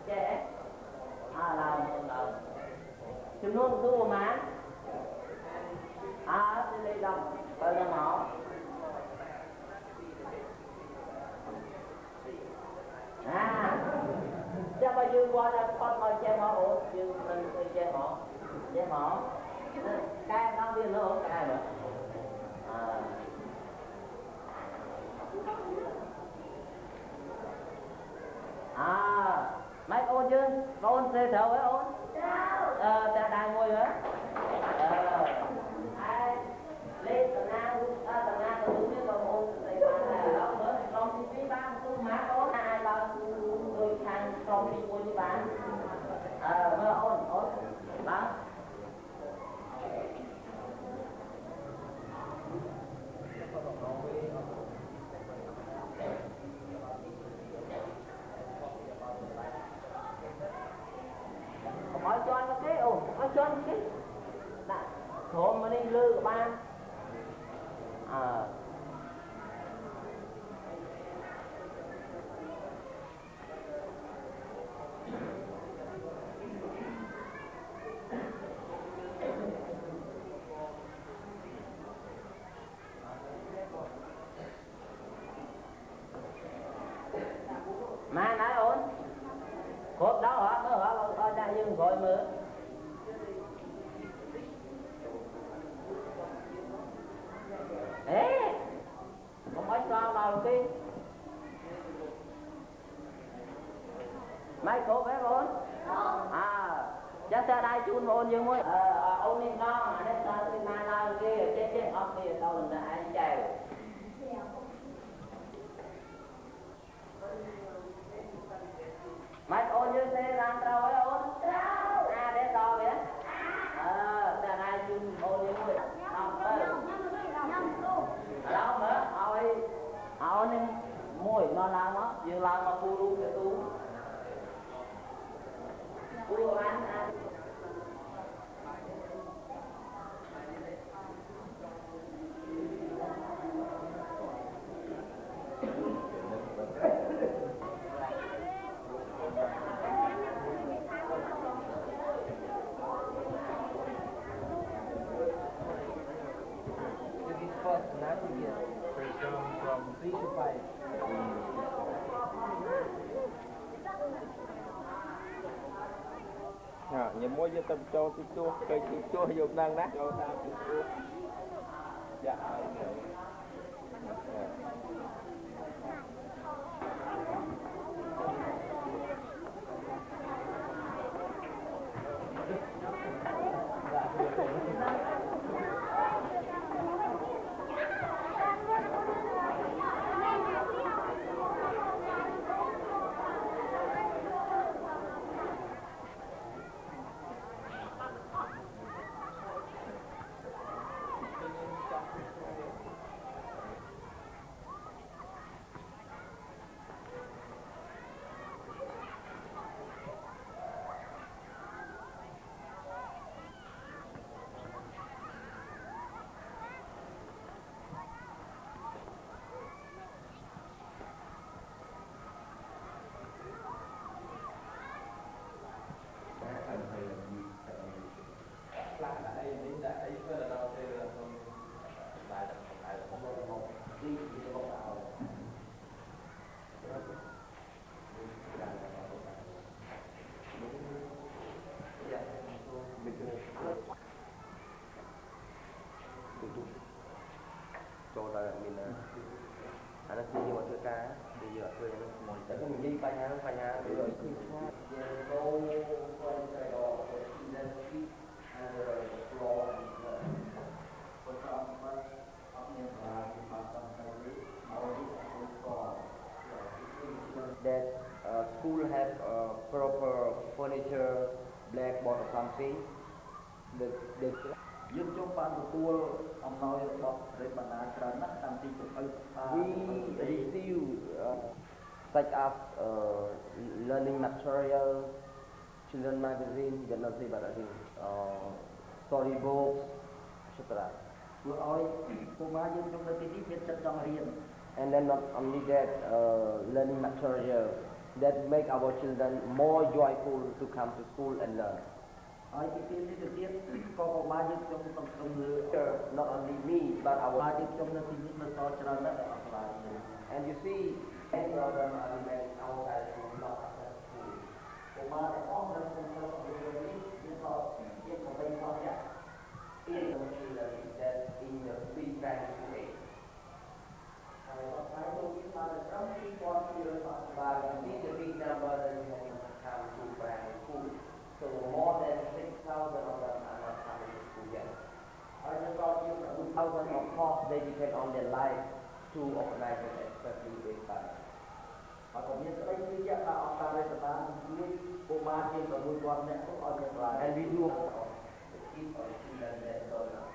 chơi làm chúng nó tu mà đi đi đâu bao nhiêu họ cho bao nhiêu qua là con thôi chơi họ ổn chứ mình chơi họ cái nó đi nữa cái nữa mấy ôn chứ ôn xe thầu ấy ôn ta đang ngồi hả lên tầng na đúng chứ còn ôn thì đó nữa trong chi phí bán tôi má có ai bao tôi hàng trong chi phí bán mơ ôn bán hỏi cho anh cái hỏi cho anh cái thộn mà đi lư của ba mà nãy ổn cột đó hả mới hả ra dương gọi mưa không nói sao vào kia mấy cô bé ôn chắc xe đây chun ôn dương mới ôn đi non nên sao thì mai lao kia trên ốc kia tao là anh chèo mấy ôn như xe làm trâu ấy ôn để to vậy xe đây chun ôn dương mới lao nữa họ nên môi nó làm á vừa làm mà cu ru cái tu cu ăn nhà mua cho tâm cho tí chua cây tí chua dùng năng đó cho ta tí chua dạ ចូលទៅមានអានេះគឺយកធ្វើការគឺយកធ្វើហ្នឹងតែគឺនិយាយបញ្ហាគឺឃើញថាយើង go from the door then keep under the floor and that school have proper furniture blackboard or something the យើងចង់បានទទួលអំណោយរបស់រដ្ឋបណ្ដាច្រើនណាស់តាមទីប្រអប់ we receive such as learning material children magazine you not say but I think story books etc ធ្វើឲ្យកុមារយើងក្នុងនៅទីនេះមានចិត្តចង់រៀន and then not only that learning material that make our children more joyful to come to school and learn ហើយទីទៀតក៏កុមារយើងខ្ញុំសង្ឃឹមលើ not only me but our ហើយយើងខ្ញុំនៅទីនេះមិនតច្រើនណាស់ដល់អស់ឡាយ and you see many of them are remain outside school not at school កុមារទាំងអស់នៅក្នុងក្រុមរបស់នេះគឺក៏ជាប្រវត្តិរបស់ចាស់ in the children that in the free time today ហើយអត់ហើយទៅវាបានត្រឹម2000ជារបស់ but you see the big number that we have come to primary school so more than 6,000 of them are not coming to school yet ហើយយើងក៏ជា thousands of course they depend on their life to organize it especially big time ហើយក៏មានស្ដីជាក់ថាអង្គការរដ្ឋបាលជួយកុមារជាង6,000នាក់ឲ្យមានឡាយ and we do the kids or children that don't have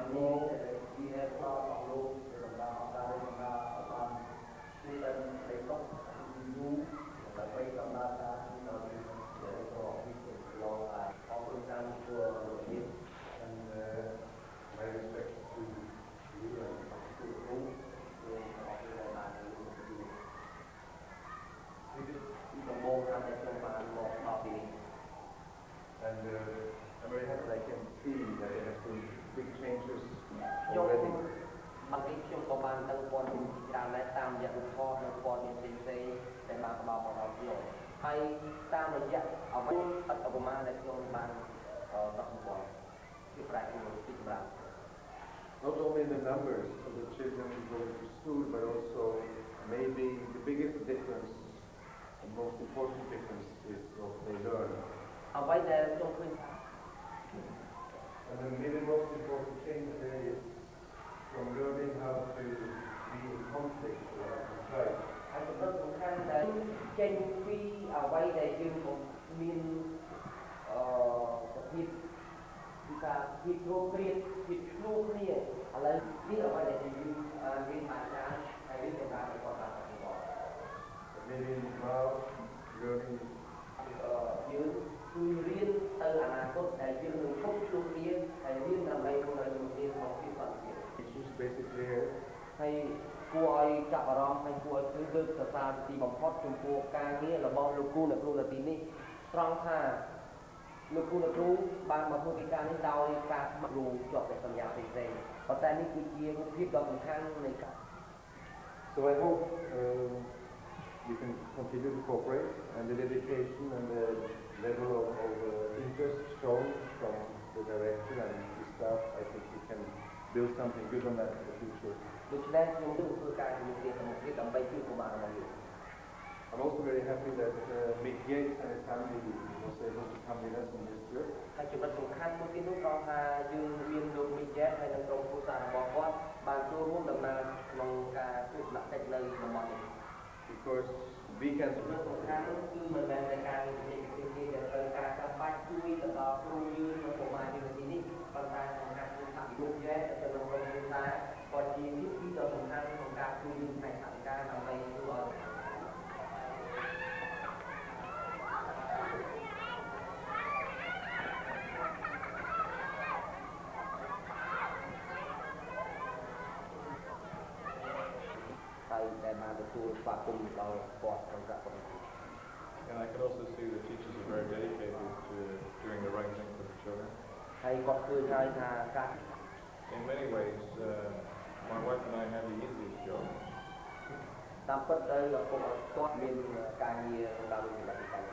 school we have lot of local សម្រាប់អង្គការរដ្ឋបាលបាន student ផ្លេកុកយូដើម្បីដំណើរការដល់ទីប្រអប់ពីlong life អរគុណតាមជួរលោកនេះ And my respect to you and to the room. យើងអរគុណដែលបានរួមជួយពីដំបូងតាមតែខ្ញុំបានមកដល់ទីនេះ And I'm very happy I can see that there has been big changes ខ្ញុំ already. មកនេះខ្ញុំក៏បានទៅព័ត៌មានជាច្រើនដែរតាមរយៈរូបថតនិងព័ត៌មានផ្សេងៗដែលបានផ្ដល់មកដល់ខ្ញុំហើយតាមរយៈអ្វីអត្តឧបមាដែលខ្ញុំបានដកសម្គាល់គឺប្រាជ្ញាពីសម្រាប់ Not only the numbers of the children going to school, but also maybe the biggest difference, the most important difference is what they learn. អ្វីដែលខ្ញុំឃើញ And then maybe the most important change there is from learning how to be in conflict or how to fight. ហើយចំណុចសំខាន់ដែលចេញពីអ្វីដែលយើងមានសភាពពីការពីគ្រោះគ្រាតពីឆ្លោះគ្នាឥឡូវនេះអ្វីដែលយើងរៀនបានច្រើនហើយរៀនទៅតាមប្រព័ន្ធការអភិវឌ្ឍ Maybe now learning យើងគឺរៀនទៅអនាគតដែលយើងនឹងឈប់ឆ្លោះគ្នាហើយរៀនដើម្បីរស់នៅជាមួយគ្នាក្នុងភាពសន្តិភាព issues basically ហើយគួរឲ្យចាប់អារម្មណ៍ហើយគួរឲ្យលើកសរសើរទីបំផុតចំពោះការងាររបស់លោកគ្រូអ្នកគ្រូនៅទីនេះត្រង់ថាលោកគ្រូអ្នកគ្រូបានមកធ្វើកិច្ចការនេះដោយការស្ម័គ្ររួមជាប់តែសន្យាផ្សេងៗប៉ុន្តែនេះគឺជារូបភាពដ៏សំខាន់នៃការ So I hope we can continue to cooperate and the dedication and the level of interest shown from the director and the staff, I think we can build something good on that in the future. ដូច្នេះខ្ញុំនឹងធ្វើការជាមួយគ្នាក្នុងទៀតដើម្បីជួយកុមាររបស់យើង I'm also very happy that Mick Yates and his family was able to come with us on this trip. ហើយចំណុចសំខាន់មួយទៀតនោះក៏ថាយើងមានលោកមីយ៉ែតហើយនិងក្រុមគ្រួសាររបស់គាត់បានចូលរួមដំណើរក្នុងការធ្វើដំណាក់កិច្ចនៅតំបន់នេះ Because weekends ចំណុចសំខាន់គឺមិនមែនតែការនិយាយពីគ្នាដែលត្រូវការចាំបាច់ជួយទៅដល់គ្រូយើងនិងកុមារយើងនៅទីនេះប៉ុន្តែសំខាន់គឺថាលោកយ៉ែតទៅក្នុងក្រុមគ្រួសារក៏ជាភាគីដ៏សំខាន់ក្នុងការជួយយើងផ្នែកអធិការដើម្បីធ្វើឲ្យ And I could also see the teachers are គាត់ឃើញហើយថាការ In many ways, my wife and I have the easiest job. តាមពិតទៅឪពុកគាត់មានការងារដល់វិទ្យាល័យកាយ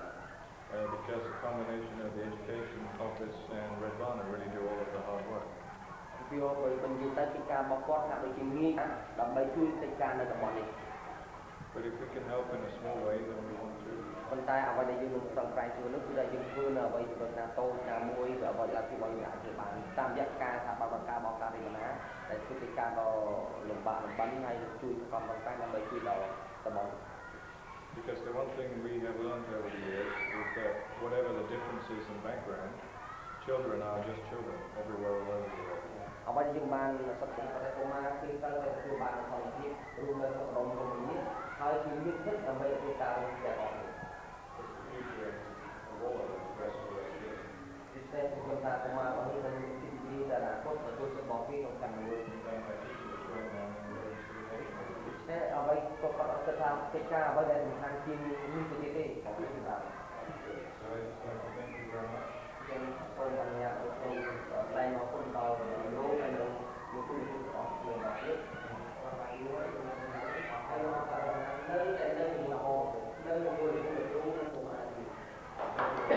Because a combination of the education office and Red Bonnet really do all of the hard work. ពីព្រោះបើនិយាយទៅកិច្ចការរបស់គាត់ហាក់ដូចជាងាយដើម្បីជួយកិច្ចការនៅតំបន់នេះ But if we can help in a small way, then we want to. ប៉ុន្តែអ្វីដែលយើងនឹងប្រឹងប្រែងជួយនោះគឺថាយើងធ្វើនៅអ្វីចំណុចណាតូចណាមួយឬអ្វីដែលជួយឲ្យយើងអាចធ្វើបានតាមរយៈការថាបើការបោកការនេះណាដែលធ្វើកិច្ចការដ៏លំបាកហើយជួយកំប្រឹងប្រែងដើម្បីជួយដល់តំបន់ Because the one thing we have learned over the years is that whatever the differences in background, children are just children everywhere all over the world. អ្វីដែលយើងបានសិក្សាតែកុមារគឺត្រូវតែទទួលបានផលភាពរួមនៅក្នុងក្រុមជំនាញហើយជាមានសិទ្ធិដើម្បីធ្វើការរួមទាំងអស់នេះ ពិសេសគឺថាកុមាររបស់នេះនឹងទីទីដែលអនាគតទទួលរបស់គេក្នុងការងារតែអ្វីក៏គាត់អត់គិតថាកិច្ចការអ្វីដែលសំខាន់ជាងនេះទៅទៀតទេគាត់និយាយថាចឹងសូមអនុញ្ញាតសូមថ្លែងអរគុណដល់លោកហើយនឹងលោកគ្រូទាំងអស់គ្នាបាទទៀតហើយនៅល្អនៅមួយគ្រូនិងកុមារទៀត អ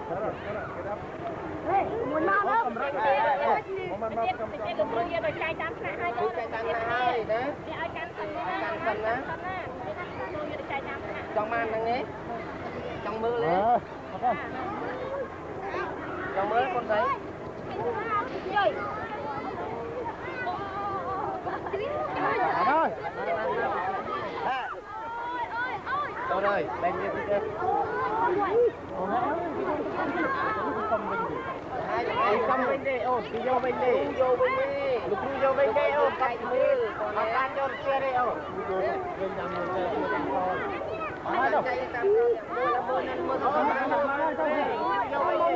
មួយមកមកមកមកគេលោកគ្រូយកទៅចែកតាមថ្នាក់ហើយទៅចែកតាមថ្នាក់ហើយណាគេឲ្យកាន់សិនណាកាន់សិនណាគ្រូយកទៅចែកតាមថ្នាក់ចង់បានហ្នឹងទេចង់មើលទេចង់មើលកូនស្រីយាយĐâu rồi, bên kia kia. Không bên đây, ô, đi vô bên đây. Vô bên đây. Lục vô bên đây, ô, cạnh đi. Học ăn cho kia đây, ô. Bên trong người chơi chưa đang coi. Ở đâu? Mưa không bán đâu mà vô bên đây. Đâu bạn ơi.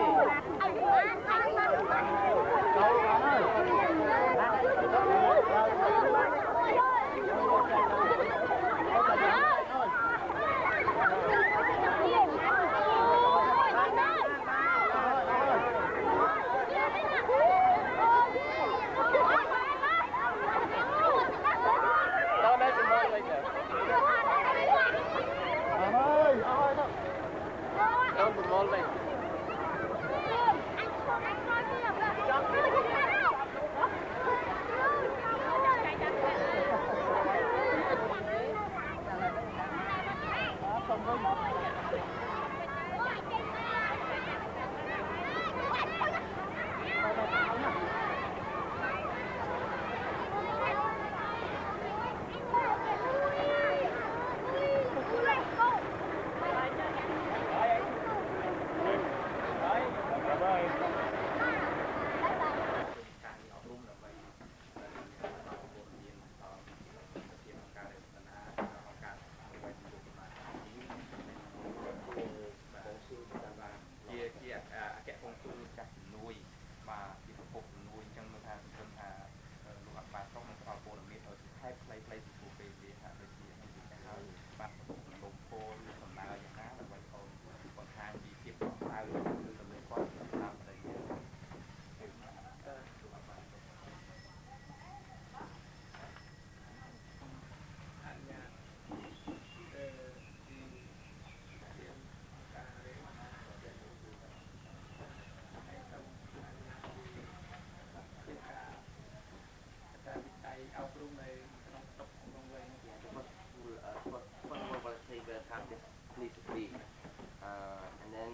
And then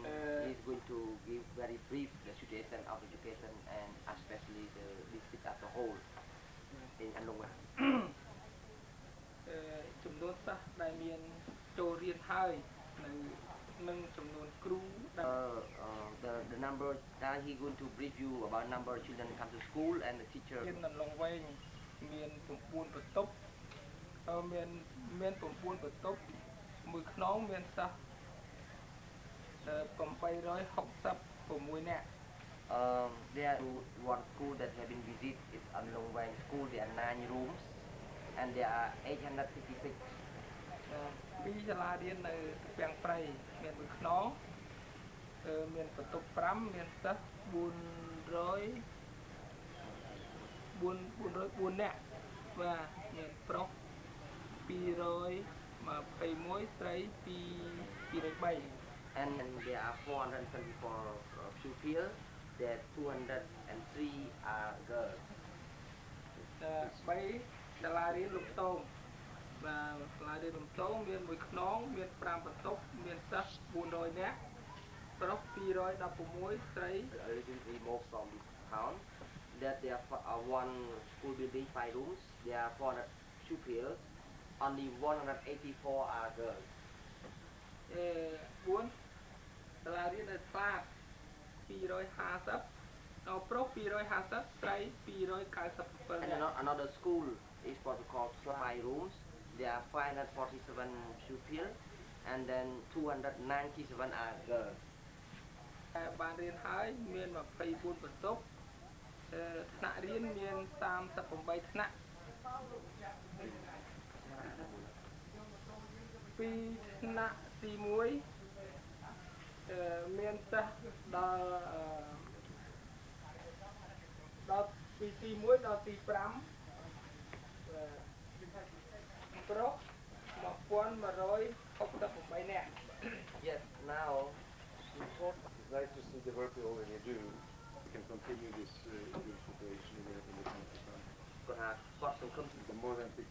he's going to give very brief the situation of education and especially the district as a whole in Anlong. ចំនួនសិស្សដែលមានចូលរៀនហើយនឹងចំនួនគ្រូ the number that he going to brief you about number of children come to school and the teacher រៀននៅឡុងវែងមាន9បន្ទប់មាន9បន្ទប់មួយខ្នងមានសិស្ស 866 នាក់ there one school that have been visit is Anlong Wang school. There are 9 rooms and there are 856. ពីសាលារៀននៅពាំងព្រៃមានមួយខ្នងមានបន្ទប់ 5 មានសិស្ស 404 នាក់បាទមានប្រុស 221 ស្រី 203 and there are 424 pupils. There 203 are girls. 3សាលារៀនលំទងបាទសាលារៀនលំទងមានមួយខ្នងមាន 5 បន្ទប់មានសិស្ស 400 នាក់ប្រុស 216 ស្រី A little remote from this town. That there are one school building 5 rooms. There are 400 pupils. Only 184 are girls. 4សាលារៀននៅស្លាត 250 នៅប្រុស 250 ស្រី 297 And another school is what we call 5 rooms. There are 547 pupils and then 297 are girls. បានរៀនហើយមាន 24 បន្ទប់ថ្នាក់រៀនមាន 38 ថ្នាក់ពីថ្នាក់ទី 1 មានសិស្សដល់ពីទី 1 ដល់ទី 5 ប្រុស 1168 នាក់ Yes, now report nice to see the work we already do. We can continue this youth operation in the time to come. The more than 6,000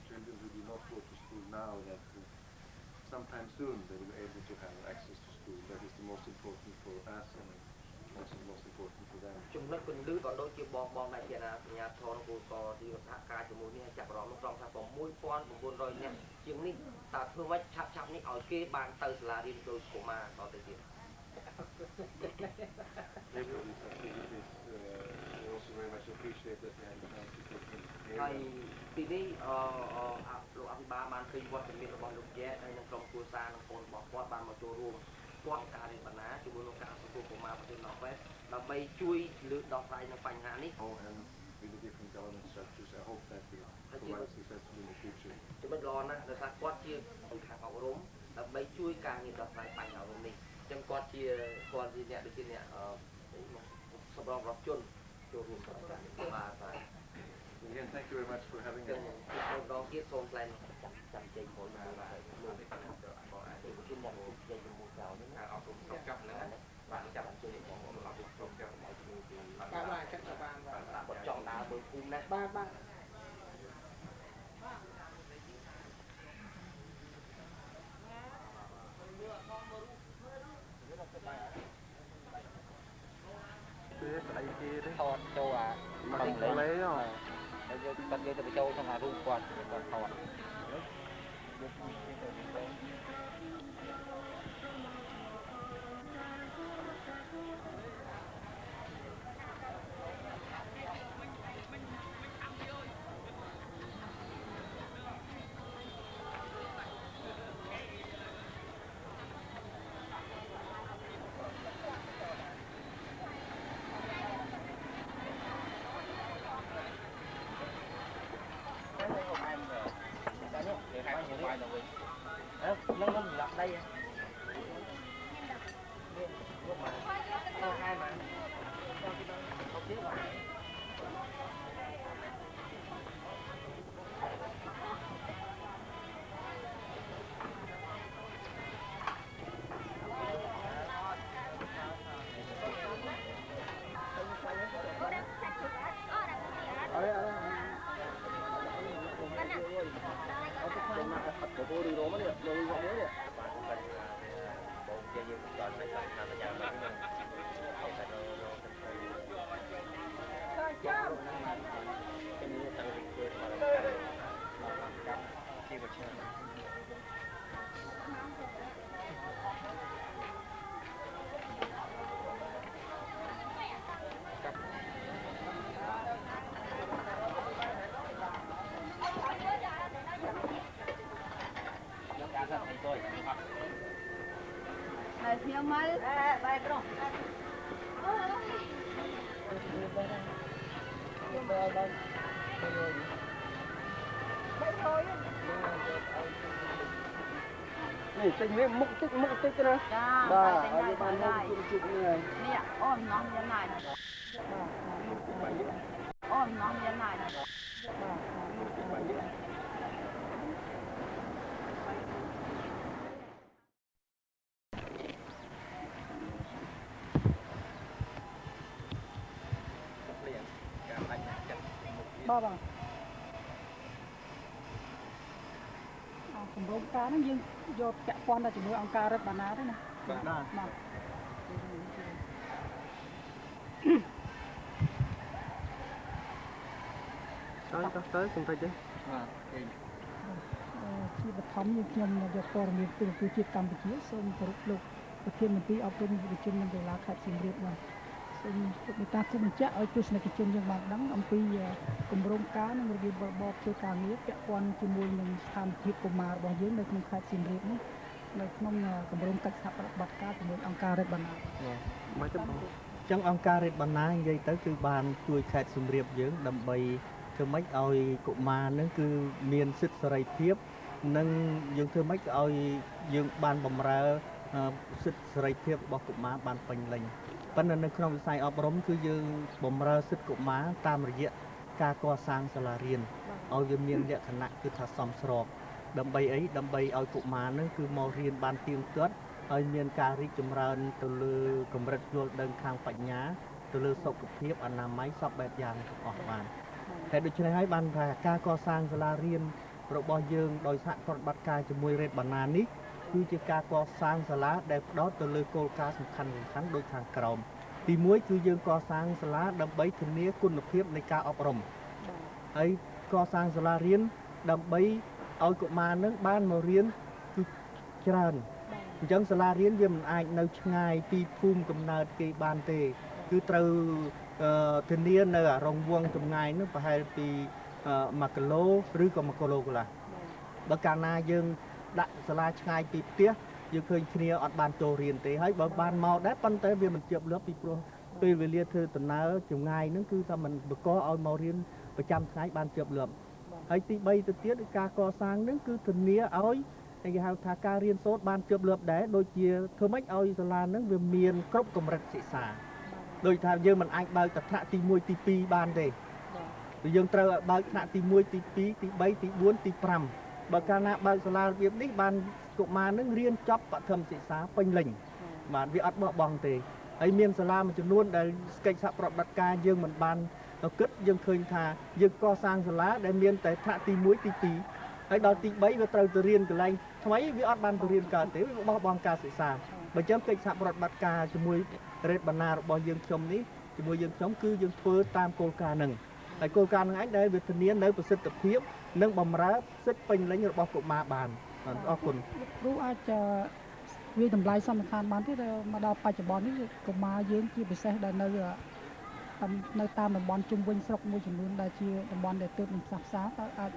children who do not go to school now, that sometime soon they will be able to have access to school. That is the most important for us and also the most important for them. ចំណុចគន្លឹះក៏ដូចជាបងដែលជាអាជ្ញាធរគូក៏ទីសហការជាមួយនេះចាប់អារម្មណ៍ក្នុងថា 6,900 នាក់ជាងនេះតើធ្វើម៉េចឆាប់នេះឲ្យគេបានទៅសាលារៀនដូចកុមារតទៅទៀត These activities we also very much appreciate that they have the chance to take them ហើយទីនេះលោកអភិបាលបានឃើញវត្តមានរបស់លោកយ៉ែហើយនឹងក្រុមគ្រួសារនិងបងប្អូនរបស់គាត់បានមកចូលរួមគាត់ការរៀបបណ្ណាជាមួយនឹងការទទួលកុមារប្រទេស Norway ដើម្បីជួយលើកដោះស្រាយនៅបញ្ហានេះ and with the different government structures. I hope that will provide successful in the future. ចំណុចល្អណាស់ដោយសារគាត់ជាខាងអប់រំដើម្បីជួយការងារដោះស្រាយបញ្ហាអប់រំនេះចឹងគាត់ជាអ្នកដូចជាអ្នកសម្រាប់រដ្ឋជនចូលរួមដល់ការបាទ Again, thank you very much for having us. ដងទៀតសូមថ្លែងចាំជ័យពលមកបាទលោកប្រជុំមកជ័យជាមួយចៅនេះអប់រំស្រុកចាប់ហ្នឹងបានចាប់អញ្ជើញបងប្អូនរបស់ស្រុកចាប់មកជួយបាទចាក់បានគាត់ចង់ដើរមើលភូមិណាបាទ ថតចូលអាមកលេហ៎ហើយយើងបាត់យើងទៅបញ្ចូលក្នុងអារូបគាត់ថត Nâng lọc đây lúc mà hai mà không biết mà Này thiếu mấy bài rồi. Này tranh với mục tích cái đó. Bà ở bàn hôm chụp này. Nè, ôm nó như này. Ôm nó như này. Ba bà cùng rong cá nó dương do chạy quan là chỉ nuôi ông cá rất bà ná đấy nè mà tới cùng tay chứ khi bật thấm như nhầm là do con miền từ từ chiết Campuchia xong từ lúcประเทศมันที่เอาตัวมันจะมันเวลาขัดสิ่งเรียบร้อยซึ่งในการคุมจักเอาจุดในกิจยังบางดังอันปีกลุ่มโรงการในระเบียบบอกตัวการนี้แกะควันจมูกยังทำทิพย์กุมารบอกเยอะในกลุ่มขัดสิ่งเรียบนี้ในกลุ่มกลุ่มโรงการบัตรการจมูกองการเรบันนาไม่จำเป็นจังองการเรบันนาใหญ่tớiคือบานช่วยขัดสิ่งเรียบเยอะดำใบคือไม่เอากุมารนั่นคือเมียนสิทธิ์สลายเทียบนั่งยังคือไม่เอายังบานบำราសិទ្ធិសេរីភាពរបស់កុមារបានពេញលេញប៉ុន្តែនៅក្នុងវិស័យអប់រំគឺយើងបម្រើសិទ្ធិកុមារតាមរយៈការកសាងសាលារៀនឲ្យវាមានលក្ខណៈគឺថាសមស្របដើម្បីអីដើម្បីឲ្យកុមារនឹងគឺមករៀនបានទៀងទាត់ ហើយមានការរីកចម្រើនទៅលើកម្រិតយល់ដឹងខាងបញ្ញាទៅលើសុខភាពអនាម័យសពបែបយ៉ាងទាំងអស់បានតែដូច្នេះហើយបានថាការកសាងសាលារៀនរបស់យើងដោយសហប្រតិបត្តិការជាមួយរ៉េតបាណានេះគឺជាការកសាងសាលាដែលផ្ដោតទៅលើគោលការណ៍សំខាន់ៗដូចខាងក្រោមទី1គឺយើងកសាងសាលាដើម្បីធានាគុណភាពនៃការអប់រំហើយកសាងសាលារៀនដើម្បីឲ្យកុមារនឹងបានមករៀនគឺច្រើនអញ្ចឹងសាលារៀនវាមិនអាចនៅឆ្ងាយពីភូមិកំណើតគេបានទេគឺត្រូវធានានៅរង្វង់ចម្ងាយនោះប្រហែលពី1គីឡូឬក៏1គីឡូកន្លះបើកាលណាយើងដាក់សាលាឆ្ងាយពីផ្ទះយើងឃើញគ្នាអត់បានចូលរៀនទេហើយបើបានមកដែរប៉ុន្តែវាមិនជាប់លាប់ពីព្រោះពេលវេលាធ្វើដំណើរចម្ងាយហ្នឹងគឺថាมันបកឲ្យមករៀនប្រចាំថ្ងៃបានជាប់លាប់ហើយទី3ទៅទៀតការកសាងហ្នឹងគឺធានាឲ្យគេហៅថាការរៀនសូត្របានជាប់លាប់ដែរដូចជាធ្វើម៉េចឲ្យសាលាហ្នឹងវាមានគ្រប់កម្រិតសិក្សាដូចថាយើងមិនអាចបើកថ្នាក់ទី1ទី2បានទេយើងត្រូវបើកថ្នាក់ទី1ទី2ទី3ទី4ទី5បើកាលណាបើកសាលារបៀបនេះបានកុមារនឹងរៀនចប់បឋមសិក្សាពេញលេញបាទវាអត់បោះបង់ទេហើយមានសាលាមួយចំនួនដែលកិច្ចសហប្រតិបត្តិការយើងមិនបានគិតយើងឃើញថាយើងកសាងសាលាដែលមានតែថ្នាក់ទី1ទី2ហើយដល់ទី3វាត្រូវទៅរៀនកន្លែងថ្មីវាអត់បានទៅរៀនកើតទេវាបោះបង់ការសិក្សាបើចឹងកិច្ចសហប្រតិបត្តិការជាមួយរ៉េតបាណារបស់យើងខ្ញុំនេះជាមួយយើងខ្ញុំគឺយើងធ្វើតាមគោលការណ៍ហ្នឹងហើយគោលការណ៍ហ្នឹងឯងដែលវាធានានៅប្រសិទ្ធភាពនិងបម្រើសិទ្ធិពេញលេញរបស់កុមារបានអរគុណគ្រូអាចវាតម្លៃសមត្ថភាពបានទេមកដល់បច្ចុប្បន្ននេះកុមារយើងជាពិសេសដែលនៅតាមតំបន់ជុំវិញស្រុកមួយចំនួនដែលជាតំបន់ដែលទើបនឹងផ្សះផ្សាតើអាច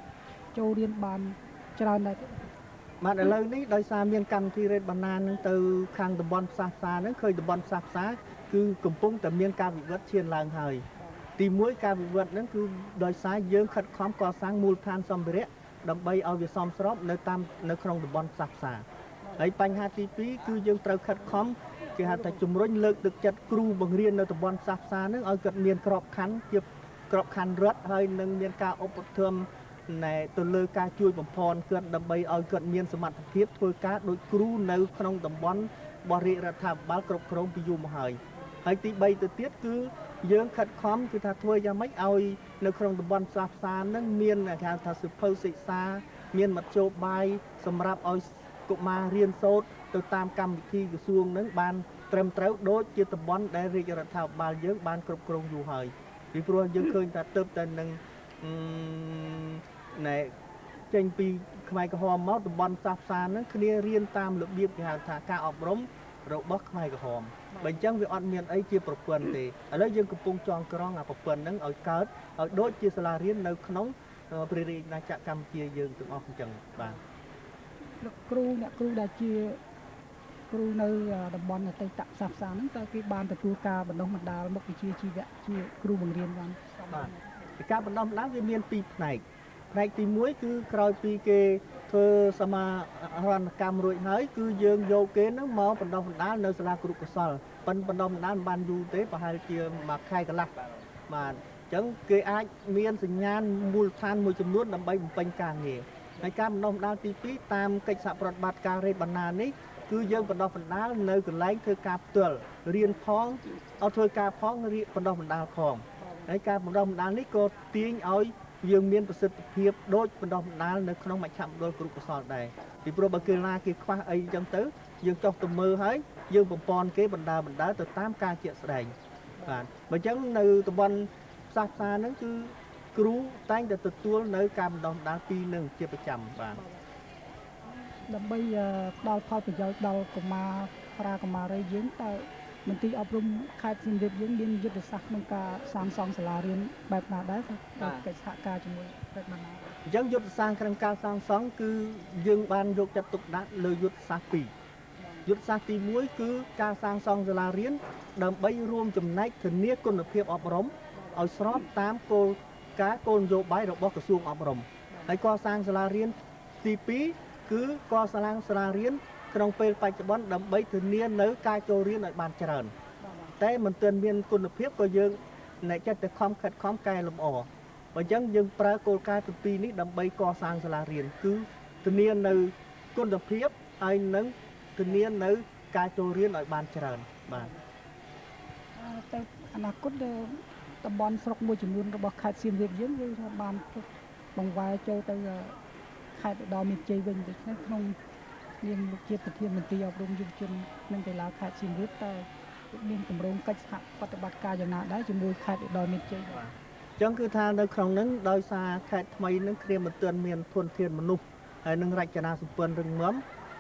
ចូលរៀនបានច្រើនដែរបាទឥឡូវនេះដោយសារមានកម្មវិធីរ៉េតបាណានឹងទៅខាងតំបន់ផ្សះផ្សាហ្នឹងឃើញតំបន់ផ្សះផ្សាគឺកំពុងតែមានការវិវត្តឈានឡើងហើយទី1ការវិវត្តហ្នឹងគឺដោយសារយើងខិតខំកសាងមូលដ្ឋានសម្ភារៈដើម្បីឲ្យវាសមស្របនៅក្នុងតំបន់ផ្សះផ្សាហើយបញ្ហាទី2គឺយើងត្រូវខិតខំគេហៅថាជំរុញលើកទឹកចិត្តគ្រូបង្រៀននៅតំបន់ផ្សះផ្សាហ្នឹងឲ្យគាត់មានក្របខ័ណ្ឌជាក្របខ័ណ្ឌរដ្ឋហើយនឹងមានការឧបត្ថម្ភទៅលើការជួយបំផនគាត់ដើម្បីឲ្យគាត់មានសមត្ថភាពធ្វើការដូចគ្រូនៅក្នុងតំបន់របស់រាជរដ្ឋាភិបាលគ្រប់គ្រងពីយូរមកហើយទី3ទៅទៀតគឺយើងខិតខំគឺថាធ្វើយ៉ាងម៉េចឲ្យនៅក្នុងតំបន់ផ្សះផ្សានឹងមានគេហៅថាសិភៅសិក្សាមានមធ្យោបាយសម្រាប់ឲ្យកុមាររៀនសូត្រទៅតាមកម្មវិធីក្រសួងនឹងបានត្រឹមត្រូវដូចជាតំបន់ដែលរាជរដ្ឋាភិបាលយើងបានគ្រប់គ្រងយូរហើយពីព្រោះយើងឃើញថាទើបតែនឹងចេញពីខ្មែរក្រហមមកតំបន់ផ្សះផ្សានឹងគ្នារៀនតាមរបៀបគេហៅថាការអប់រំរបស់ខ្មែរក្រហមបើអញ្ចឹងវាអត់មានអីជាប្រព័ន្ធទេឥឡូវយើងកំពុងចងក្រងអាប្រព័ន្ធហ្នឹងឲ្យកើតឲ្យដូចជាសាលារៀននៅក្នុងព្រះរាជាណាចក្រកម្ពុជាយើងទាំងអស់អញ្ចឹងបាទអ្នកគ្រូដែលជាគ្រូនៅតំបន់អតីតផ្សះផ្សាហ្នឹងតើគេបានទទួលការបណ្ដុះបណ្ដាលមុខវិជ្ជាជីវៈជាគ្រូបង្រៀនបានបាទការបណ្ដុះបណ្ដាលវាមាន2ផ្នែកផ្នែកទី1គឺក្រោយពីគេធ្វើសមាហរណកម្មរួចហើយគឺយើងយកគេនឹងមកបណ្ដុះបណ្ដាលនៅសាលាគ្រូកុសលបណ្ដុះបណ្ដាលមិនបានយូរទេប្រហែលជាមួយខែកន្លះបាទអញ្ចឹងគេអាចមានសញ្ញាណមូលដ្ឋានមួយចំនួនដើម្បីបំពេញការងារហើយការបណ្ដុះបណ្ដាលទី2តាមកិច្ចសហប្រតិបត្តិការរ៉េតបាណានេះគឺយើងបណ្ដុះបណ្ដាលនៅកន្លែងធ្វើការផ្ទាល់រៀនផងឲ្យធ្វើការផងរៀនបណ្ដុះបណ្ដាលផងហើយការបណ្ដុះបណ្ដាលនេះក៏ទាញឲ្យយើងមានប្រសិទ្ធភាពដូចបណ្ដុះបណ្ដាលនៅក្នុងមជ្ឈមណ្ឌលគ្រូកុសលដែរពីព្រោះបើគេណាគេខ្វះអីចឹងទៅយើងចុះទៅមើលហើយយើងបំពន់គេបណ្ដាទៅតាមការជាក់ស្ដែងបាទបើចឹងនៅតំបន់ផ្សះផ្សាហ្នឹងគឺគ្រូតែងតែទទួលនៅការបណ្ដុះបណ្ដាលពីនឹងជាប្រចាំបាទដើម្បីផ្ដល់ផលប្រយោជន៍ដល់កុមារប្រាកុមារីយើងតើមន្ទីរអប់រំខេត្តសៀមរាបយើងមានយុទ្ធសាស្ត្រក្នុងការសាងសង់សាលារៀនបែបណាដែរទៅកិច្ចសហការជាមួយរ៉េតបាណាអញ្ចឹងយុទ្ធសាស្ត្រក្នុងការសាងសង់គឺយើងបានយកចិត្តទុកដាក់លើយុទ្ធសាស្ត្រ2យុទ្ធសាស្ត្រទី1គឺការសាងសង់សាលារៀនដើម្បីរួមចំណែកធានាគុណភាពអប់រំឲ្យស្របតាមគោលការណ៍គោលនយោបាយរបស់ក្រសួងអប់រំហើយកសាងសាលារៀនទី2គឺកសាងសាលារៀនក្នុងពេលបច្ចុប្បន្នដើម្បីធានានៅការចូលរៀនឲ្យបានច្រើនតែមិនទាន់មានគុណភាពក៏យើងអ្នកចិត្តតែខំខិតខំកែលម្អបើអញ្ចឹងយើងប្រើគោលការណ៍ទី2នេះដើម្បីកសាងសាលារៀនគឺធានានៅគុណភាពហើយនឹងធានានៅ ការចូលរៀនឲ្យបានច្រើនបាទ ទៅអនាគតតំបន់ស្រុកមួយចំនួនរបស់ខេត្តសៀមរាបយើងគឺថាបានបង្វែរចូលទៅខេត្តឧត្តរមានជ័យវិញដូច្នេះក្នុងនាមលោកជាប្រធានមន្ត្រីអប់រំយុវជននិងកីឡាខេត្តសៀមរាបតើមានគម្រោងកិច្ចសហប្រតិបត្តិការយ៉ាងណាដែរជាមួយខេត្តឧត្តរមានជ័យបាទ អញ្ចឹងគឺថានៅក្នុងហ្នឹងដោយសារខេត្តថ្មីហ្នឹងគ្រាមិនទាន់មានធនធានមនុស្សហើយនឹងរចនាសម្ព័ន្ធរឹងមាំ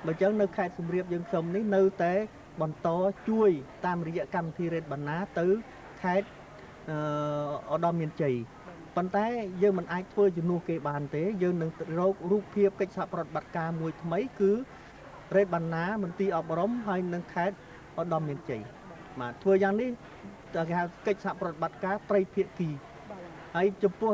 បើអញ្ចឹងនៅខេត្តសៀមរាបយើងខ្ញុំនេះនៅតែបន្តជួយតាមរយៈកម្មវិធីរ៉េតបណ្ណាទៅខេត្តឧត្តរមានជ័យប៉ុន្តែយើងមិនអាចធ្វើជំនួសគេបានទេយើងនឹងរករូបភាពកិច្ចសហប្រតិបត្តិការមួយថ្មីគឺរ៉េតបណ្ណាមន្ទីរអប់រំហើយនឹងខេត្តឧត្តរមានជ័យបាទធ្វើយ៉ាងនេះគេហៅកិច្ចសហប្រតិបត្តិការត្រីភាគី ហើយចំពោះ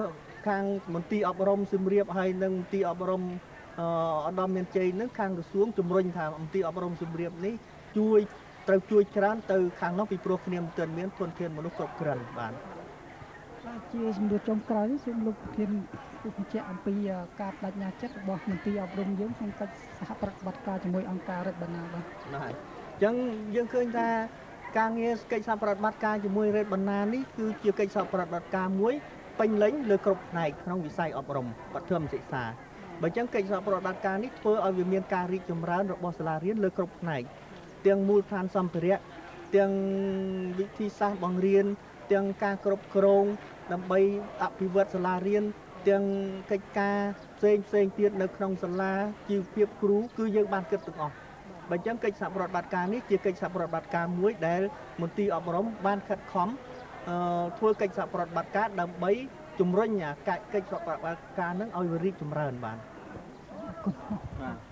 ខាងមន្ទីរអប់រំសៀមរាបហើយនឹងមន្ទីរអប់រំឧត្តរមានជ័យនឹងខាងក្រសួងជំរុញថាមន្ទីរអប់រំសៀមរាបនេះត្រូវជួយច្រើនទៅខាងនោះពីព្រោះគ្នាមិនទាន់មានធនធានមនុស្សគ្រប់គ្រាន់បាទ ជាជំនួសចុងក្រោយនេះសូមលោកប្រធានបញ្ជាក់អំពីការបដិញ្ញាចិត្តរបស់មន្ទីរអប់រំយើងក្នុងកិច្ចសហប្រតិបត្តិការជាមួយអង្គការរដ្ឋបណ្ណាបាទ បាទអញ្ចឹងយើងឃើញថាការងារកិច្ចសហប្រតិបត្តិការជាមួយរដ្ឋបណ្ណានេះគឺជាកិច្ចសហប្រតិបត្តិការមួយពេញលេញលើគ្រប់ផ្នែកក្នុងវិស័យអប់រំបឋមសិក្សាបើអញ្ចឹងកិច្ចសហប្រតិបត្តិការនេះធ្វើឲ្យវាមានការរីកចម្រើនរបស់សាលារៀនលើគ្រប់ផ្នែកទាំងមូលដ្ឋានសម្ភារៈទាំងវិធីសាស្ត្របង្រៀនទាំងការគ្រប់គ្រងដើម្បីអភិវឌ្ឍសាលារៀនទាំងកិច្ចការផ្សេងទៀតនៅក្នុងសាលាជីវភាពគ្រូគឺយើងបានគិតទាំងអស់បើអញ្ចឹងកិច្ចសហប្រតិបត្តិការនេះជាកិច្ចសហប្រតិបត្តិការមួយដែលមន្ទីរអប់រំបានខិតខំធ្វើកិច្ចសហប្រតិបត្តិការដើម្បីជំរុញកិច្ចសហប្រតិបត្តិការនឹងឲ្យរីកចម្រើនបានអរគុណ